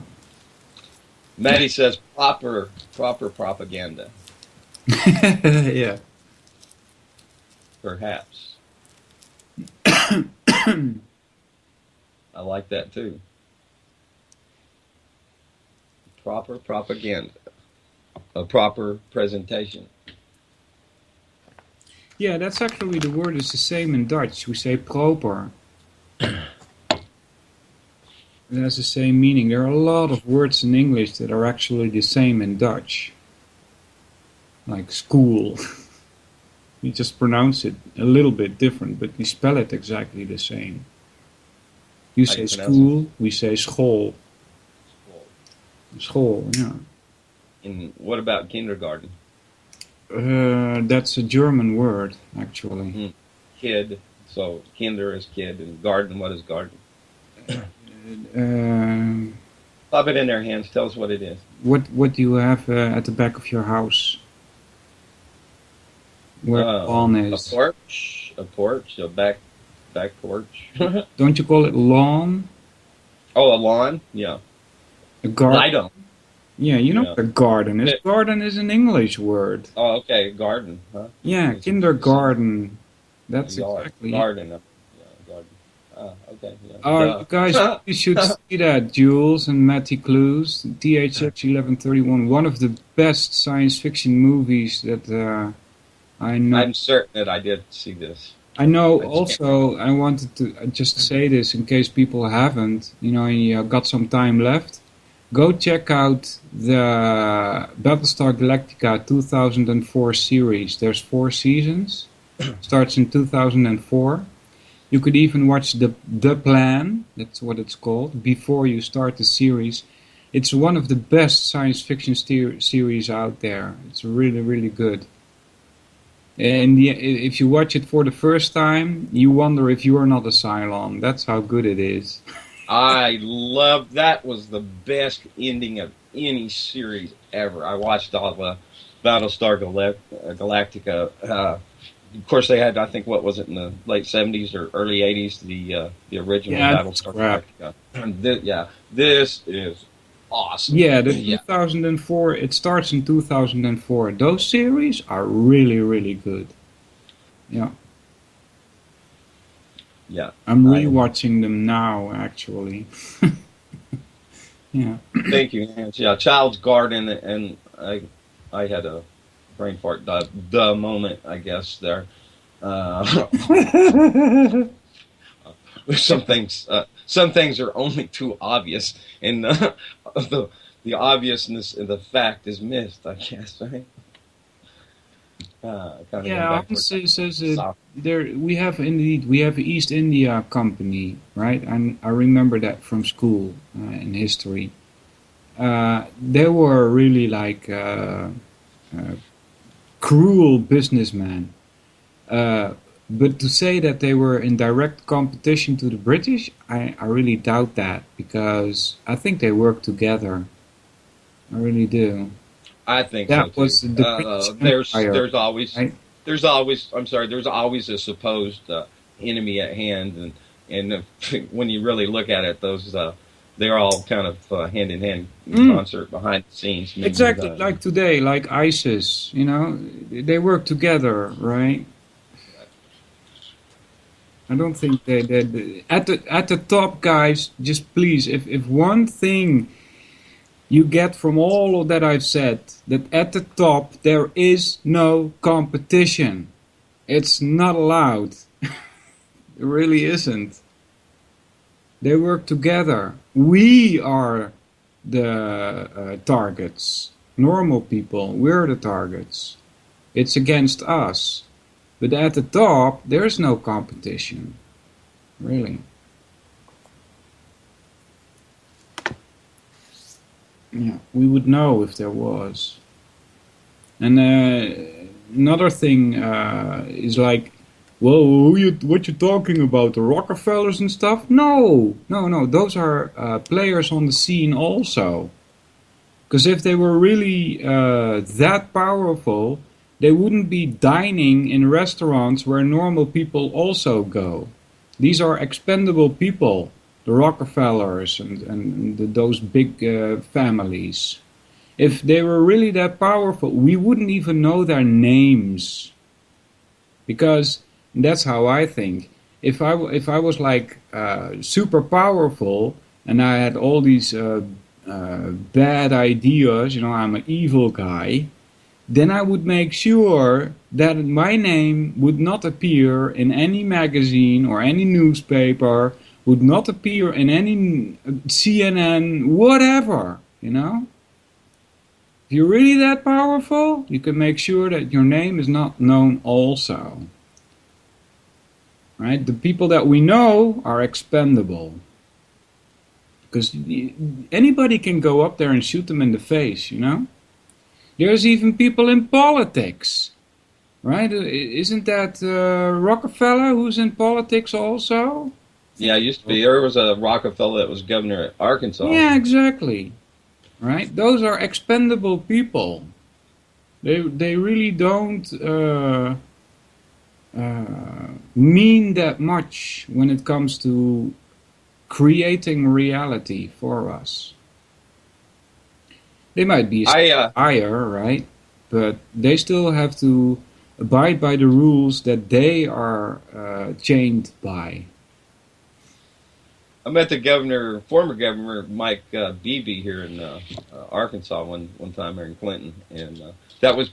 Maddie says proper propaganda, Yeah. perhaps. I like that too. Proper propaganda, a proper presentation. Yeah, that's actually the word is the same in Dutch. We say proper. It has the same meaning. There are a lot of words in English that are actually the same in Dutch. Like school. We just pronounce it a little bit different, but we spell it exactly the same. You How say you pronounce school, we say school. School, yeah. And what about kindergarten? That's a German word, actually. Kid. So kinder is kid, and garden. What is garden? Pop it in their hands. Tell us what it is. What do you have at the back of your house? Where the lawn is. A porch, a back porch. Don't you call it lawn? Oh, a lawn? Yeah. A garden? I don't. Yeah, you know Yeah. what a garden is. Garden is an English word. Oh, okay, garden, huh? Yeah, It's- kindergarten. That's Yard, exactly it. garden. Yeah, garden. Okay. Yeah. You guys you should see that, Jules and Matty Clues. THX 1131, one of the best science fiction movies that I know. I'm certain that I did see this. I know also, I wanted to just say this in case people haven't, you got some time left. Go check out the Battlestar Galactica 2004 series. There's 4 seasons. Starts in 2004. You could even watch the Plan, that's what it's called, before you start the series. It's one of the best science fiction series out there. It's really, really good. And if you watch it for the first time, you wonder if you are not a Cylon. That's how good it is. I love that. Was the best ending of any series ever. I watched all the Battlestar Galactica. Of course, they had, I think, what was it, in the late 70s or early 80s, the original Yeah, that's Battlestar crap. Galactica. And this is awesome. Yeah, the Yeah. 2004, it starts in 2004. Those series are really, really good. Yeah. Yeah. I'm I- rewatching them now, actually. Yeah. Thank you, Hans. Yeah, Child's Garden, and I had a brain fart, the moment, I guess, there. Some things are only too obvious, and the obviousness of the fact is missed, I guess, right? Kind of Yeah, going back Hans to says South. we have East India Company, right? And I remember that from school in history. They were really like cruel businessmen. But to say that they were in direct competition to the British, I really doubt that, because I think they worked together. I really do. I think so That too. was the British Empire, There's always right? there's always a supposed enemy at hand, and when you really look at it, those they're all kind of hand in hand in concert behind the scenes. Maybe Exactly, like today, like ISIS, they work together, right? I don't think they at the top, guys. Just please, if one thing you get from all of that I've said, that at the top there is no competition. It's not allowed. It really isn't. They work together. We are the targets. Normal people, we're the targets. It's against us. But at the top, there's no competition. Really. Yeah, we would know if there was. And another thing is like, well, what you talking about? The Rockefellers and stuff? No. Those are players on the scene also. Because if they were really that powerful, they wouldn't be dining in restaurants where normal people also go. These are expendable people, the Rockefellers and those big families. If they were really that powerful, we wouldn't even know their names. Because that's how I think. If I was like super powerful and I had all these bad ideas, I'm an evil guy, then I would make sure that my name would not appear in any magazine or any newspaper, would not appear in any CNN, whatever, If you're really that powerful, you can make sure that your name is not known also. Right? The people that we know are expendable. Because anybody can go up there and shoot them in the face, There's even people in politics, right? Isn't that Rockefeller who's in politics also? Yeah, it used to be. There was a Rockefeller that was governor at Arkansas. Yeah, exactly. Right? Those are expendable people. They really don't mean that much when it comes to creating reality for us. They might be higher, right? But they still have to abide by the rules that they are chained by. I met the former governor Mike Beebe here in Arkansas one time here in Clinton, and that was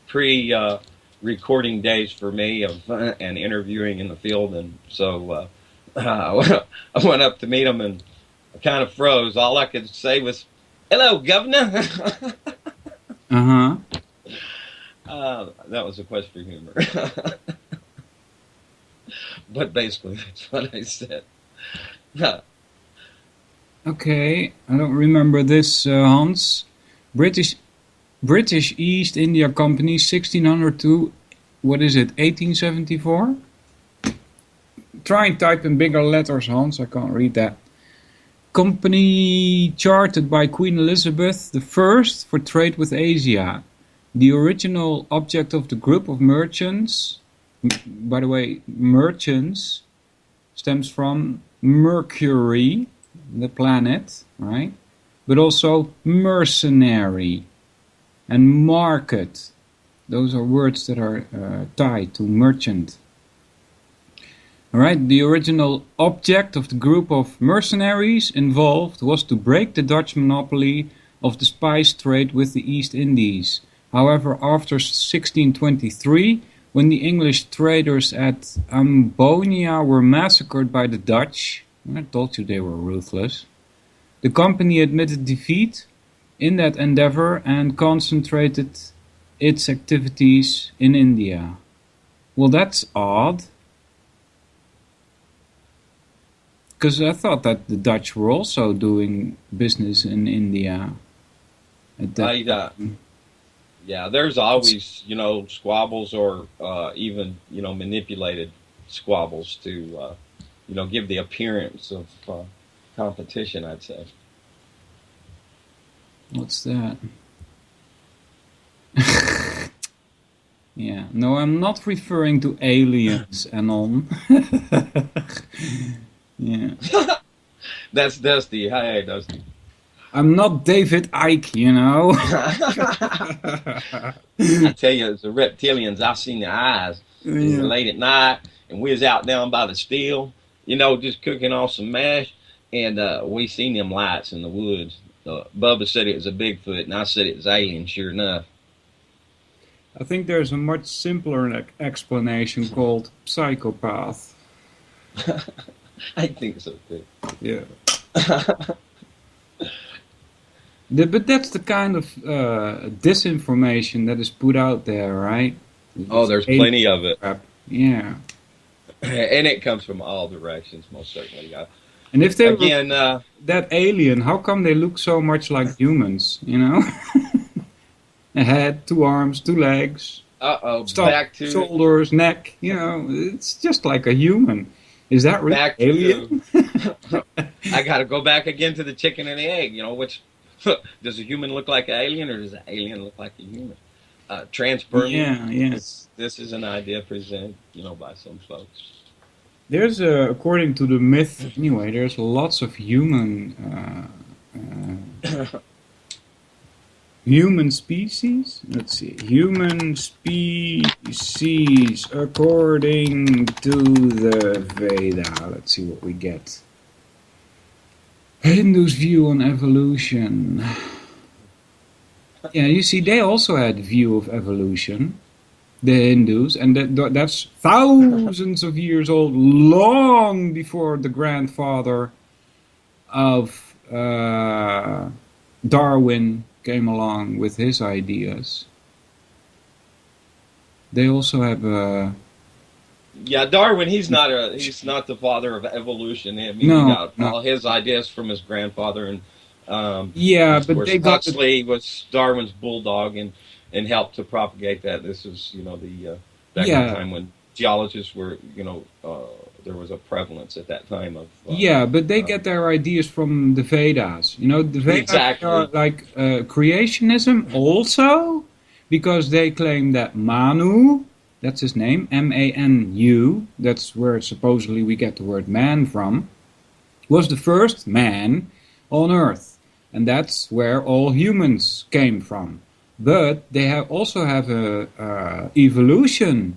pre-recording days for me and interviewing in the field, and so I went up to meet him and I kind of froze. All I could say was, "Hello, Governor." That was a quest for humor. But basically, that's what I said. Okay, I don't remember this, Hans. British East India Company, 1600 to, what is it, 1874? Try and type in bigger letters, Hans, I can't read that. Company chartered by Queen Elizabeth I for trade with Asia. The original object of the group of merchants, by the way, merchants stems from Mercury, the planet, right? But also mercenary and market. Those are words that are tied to merchant. Alright, the original object of the group of mercenaries involved was to break the Dutch monopoly of the spice trade with the East Indies. However, after 1623, when the English traders at Ambonia were massacred by the Dutch, I told you they were ruthless, the company admitted defeat in that endeavor and concentrated its activities in India. Well, that's odd. Because I thought that the Dutch were also doing business in India. Yeah, there's always, squabbles or even, manipulated squabbles to, give the appearance of competition, I'd say. What's that? Yeah, no, I'm not referring to aliens and on. Yeah. That's Dusty. Hi, Dusty. I'm not David Icke, you know. I tell you, it's the reptilians. I've seen the eyes late at night, and we was out down by the still, just cooking off some mash, and we seen them lights in the woods. Bubba said it was a Bigfoot, and I said it was alien, sure enough. I think there's a much simpler explanation called psychopath. I think so too. Yeah. But that's the kind of disinformation that is put out there, right? Oh, there's plenty of it. Yeah. And it comes from all directions, most certainly. And if they again, that alien, how come they look so much like humans, A head, 2 arms, 2 legs. Back to shoulders, neck, it's just like a human. Is that really back alien? I got to go back again to the chicken and the egg. Which does a human look like an alien, or does an alien look like a human? Transpermian. Yeah. This is an idea presented, by some folks. There's according to the myth, anyway. There's lots of human species. Let's see. Human species according to the Veda. Let's see what we get. Hindus' view on evolution. Yeah, you see, they also had view of evolution, the Hindus, and that's thousands of years old, long before the grandfather of Darwin came along with his ideas. They also have Darwin. He's not the father of evolution. I mean, he got all his ideas from his grandfather, and but they got Huxley was Darwin's bulldog and helped to propagate that. This was the back in the time when geologists were there was a prevalence at that time of but they get their ideas from the Vedas. The Vedas are like creationism also, because they claim that Manu, that's his name, M-A-N-U, that's where supposedly we get the word man from, was the first man on Earth, and that's where all humans came from. But they also have a evolution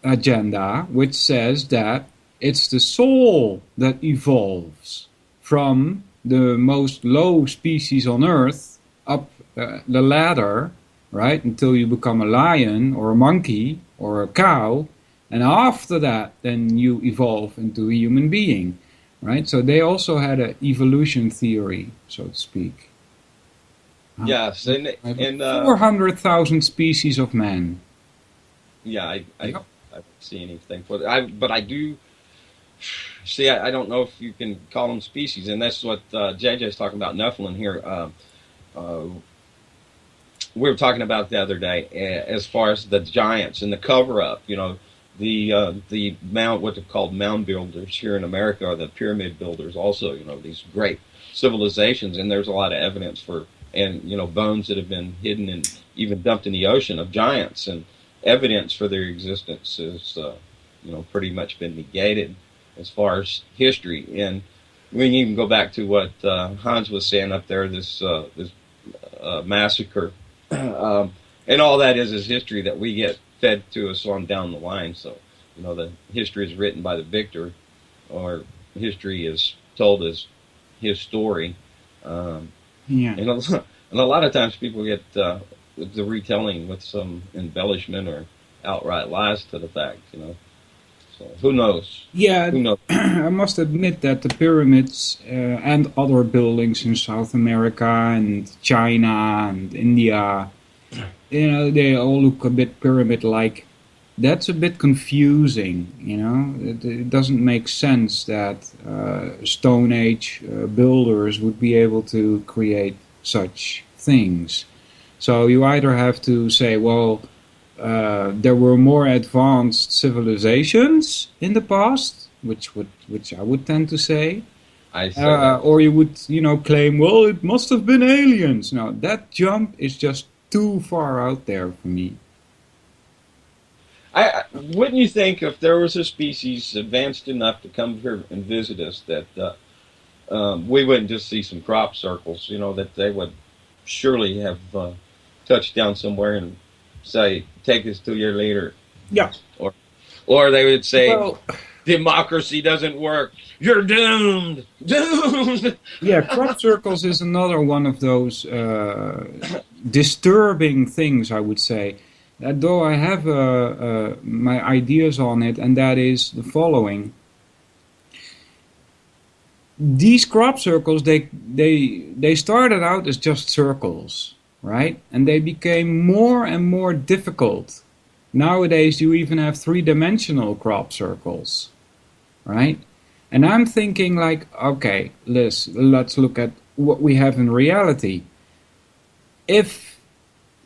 agenda, which says that it's the soul that evolves from the most low species on Earth up the ladder, right, until you become a lion or a monkey or a cow, and after that then you evolve into a human being, right? So they also had an evolution theory, so to speak. Yes, and 400,000 species of man. Yeah, I don't see anything for that. But I do See, I don't know if you can call them species, and that's what JJ's talking about Nephilim here. Uh, we were talking about the other day as far as the giants and the cover-up. The mound, what they're called mound builders here in America, are the pyramid builders. Also, these great civilizations, and there's a lot of evidence for, and bones that have been hidden and even dumped in the ocean of giants, and evidence for their existence has pretty much been negated as far as history. And we can even go back to what Hans was saying up there, this massacre, and all that is history that we get fed to us on down the line. So, the history is written by the victor, or history is told as his story. Yeah. And a lot of times people get the retelling with some embellishment or outright lies to the fact, So who knows? Yeah, Who knows? I must admit that the pyramids and other buildings in South America and China and India, they all look a bit pyramid-like. That's a bit confusing, It doesn't make sense that Stone Age builders would be able to create such things. So you either have to say, well, there were more advanced civilizations in the past, which I would tend to say, or you would, claim, well, it must have been aliens. No, that jump is just too far out there for me. Wouldn't you think if there was a species advanced enough to come here and visit us that we wouldn't just see some crop circles, that they would surely have touched down somewhere and say, take us to your leader. Yeah. Or they would say, well, democracy doesn't work. You're doomed. Doomed. Yeah, crop circles is another one of those disturbing things, I would say. Though I have my ideas on it, and that is the following. These crop circles, they started out as just circles, right? And they became more and more difficult. Nowadays, you even have three-dimensional crop circles, right? And I'm thinking like, okay, let's look at what we have in reality. If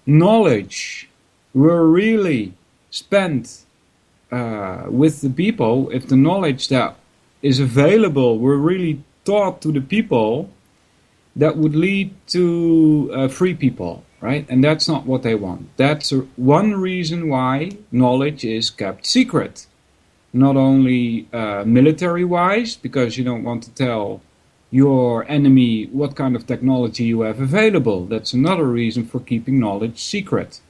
knowledge were really spent with the people, if the knowledge that is available were really taught to the people, that would lead to free people, right? And that's not what they want. That's one reason why knowledge is kept secret. Not only military-wise, because you don't want to tell your enemy what kind of technology you have available. That's another reason for keeping knowledge secret,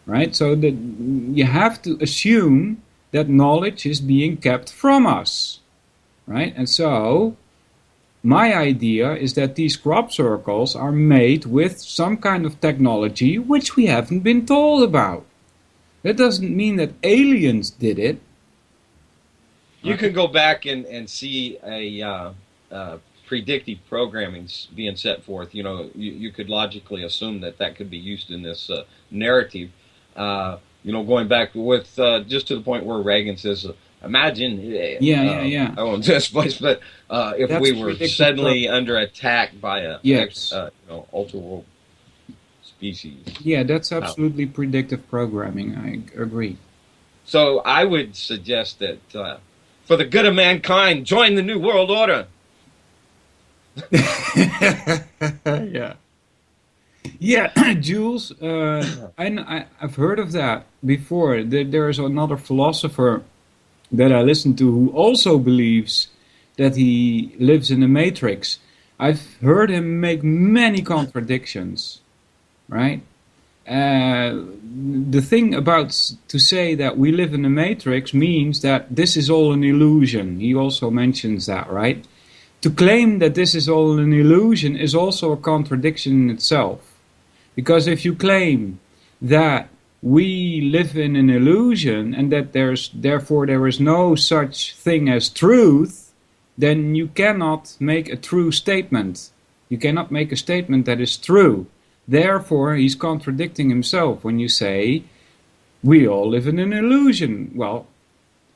right? So that you have to assume that knowledge is being kept from us, right? And so my idea is that these crop circles are made with some kind of technology which we haven't been told about. That doesn't mean that aliens did it. You can go back and see a predictive programming being set forth. You could logically assume that could be used in this narrative. Going back with just to the point where Reagan says, imagine, I won't do this voice, but if That's we were suddenly under attack by a ultra world species. Yeah, that's absolutely predictive programming. I agree. So I would suggest that for the good of mankind, join the New World Order. Yeah, Jules, I've heard of that before. There is another philosopher that I listen to who also believes that he lives in the Matrix. I've heard him make many contradictions, right? The thing about to say that we live in the Matrix means that this is all an illusion. He also mentions that, right? To claim that this is all an illusion is also a contradiction in itself. Because if you claim that we live in an illusion and that therefore there is no such thing as truth, then you cannot make a true statement. You cannot make a statement that is true. Therefore, he's contradicting himself when you say, we all live in an illusion. Well,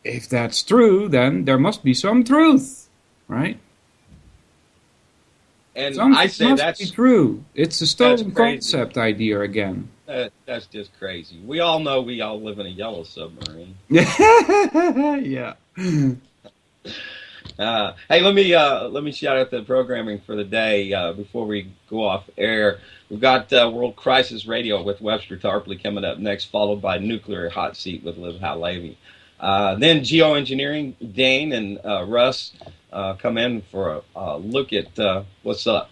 if that's true, then there must be some truth, right? And Something I say must be true. It's a stolen crazy. concept idea again. That's just crazy. We all know we all live in a yellow submarine. Yeah. Hey, let me shout out the programming for the day before we go off air. We've got World Crisis Radio with Webster Tarpley coming up next, followed by Nuclear Hot Seat with Liv Halavi. Then Geoengineering, Dane and Russ come in for a look at what's up.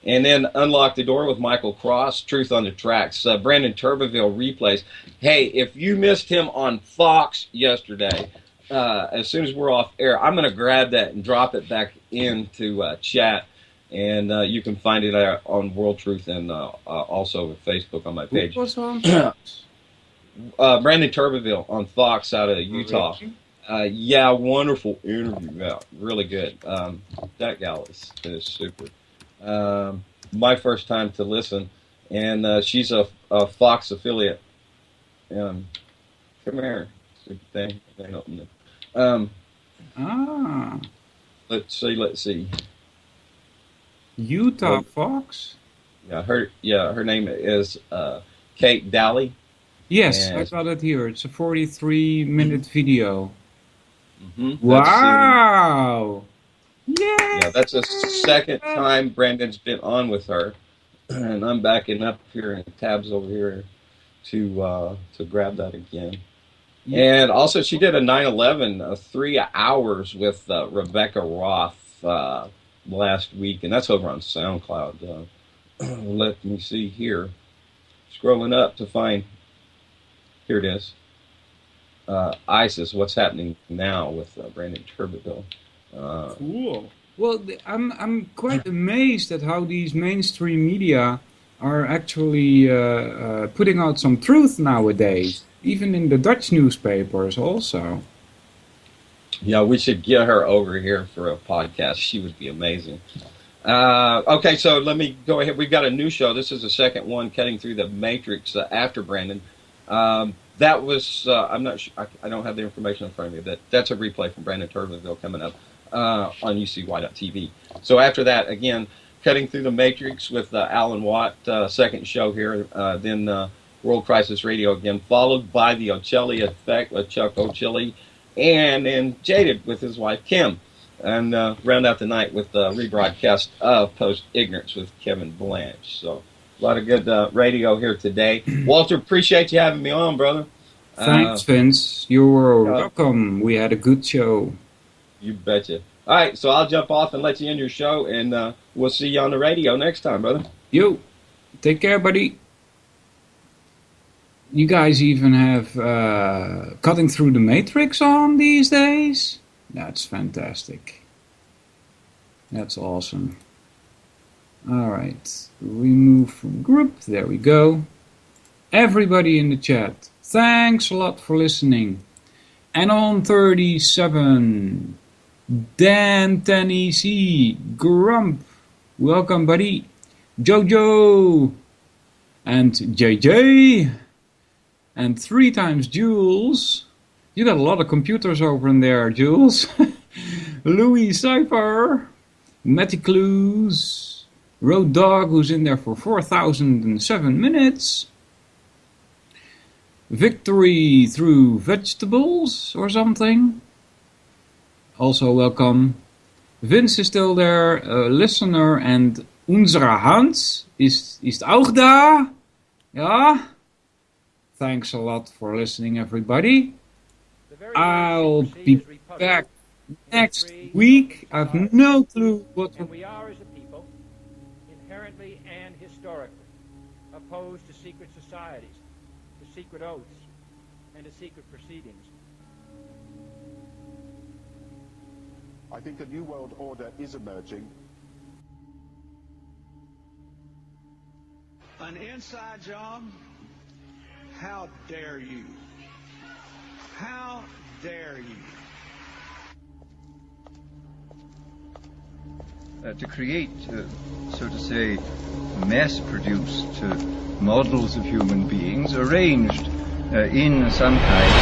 And then Unlock the Door with Michael Cross, Truth on the Tracks. Brandon Turbeville replays. Hey, if you missed him on Fox yesterday, as soon as we're off air, I'm going to grab that and drop it back into chat. And you can find it on World Truth and also with Facebook on my page. What's on Fox? Brandon Turbeville on Fox out of Utah. Yeah, wonderful interview. Yeah, really good. That gal is super. My first time to listen, and she's a Fox affiliate. Come here, stupid thing. Let's see. Utah Fox? Yeah, her name is Kate Daly. Yes, and I got it here. It's a 43-minute video. Mm-hmm. Wow! Yeah, that's the second time Brandon's been on with her, and I'm backing up here in tabs over here to grab that again. Yeah. And also, she did a 9/11 3 hours with Rebecca Roth last week, and that's over on SoundCloud. Let me see here. Scrolling up to find. Here it is. ISIS. What's happening now with Brandon Turbeville? Cool. Well, I'm quite amazed at how these mainstream media are actually putting out some truth nowadays, even in the Dutch newspapers also. Yeah, we should get her over here for a podcast. She would be amazing. Okay, so let me go ahead. We've got a new show. This is the second one, Cutting Through the Matrix after Brandon. That was, I'm not sure, I don't have the information in front of me. That's a replay from Brandon Turbeville coming up on UCY.tv. So after that, again, Cutting Through the Matrix with Alan Watt, second show here. Then World Crisis Radio again, followed by the Ocelli Effect with Chuck Ocelli, and then Jaded with his wife Kim. And round out the night with the rebroadcast of Post Ignorance with Kevin Blanche. So a lot of good radio here today. Walter, appreciate you having me on, brother. Thanks, Vince. You're welcome. We had a good show. You betcha. All right, so I'll jump off and let you end your show, and we'll see you on the radio next time, brother. Yo, take care, buddy. You guys even have Cutting Through the Matrix on these days? That's fantastic. That's awesome. Alright, remove from group. There we go. Everybody in the chat, thanks a lot for listening. And on 37, Dan Tennessee, Grump, welcome buddy. Jojo, and JJ, and 3 times Jules. You got a lot of computers over in there, Jules. Louis Cypher, Matty Clues, Road Dog, who's in there for 4,007 minutes. Victory Through Vegetables or something. Also welcome. Vince is still there, listener, and unsere Hans ist auch da. Ja. Thanks a lot for listening, everybody. I'll be back next week. I have no clue what. And we are, as a people, inherently and historically opposed to secret societies, to secret oaths, and to secret proceedings. I think a new world order is emerging. An inside job? How dare you? How dare you? To create, so to say, mass-produced models of human beings arranged in some kind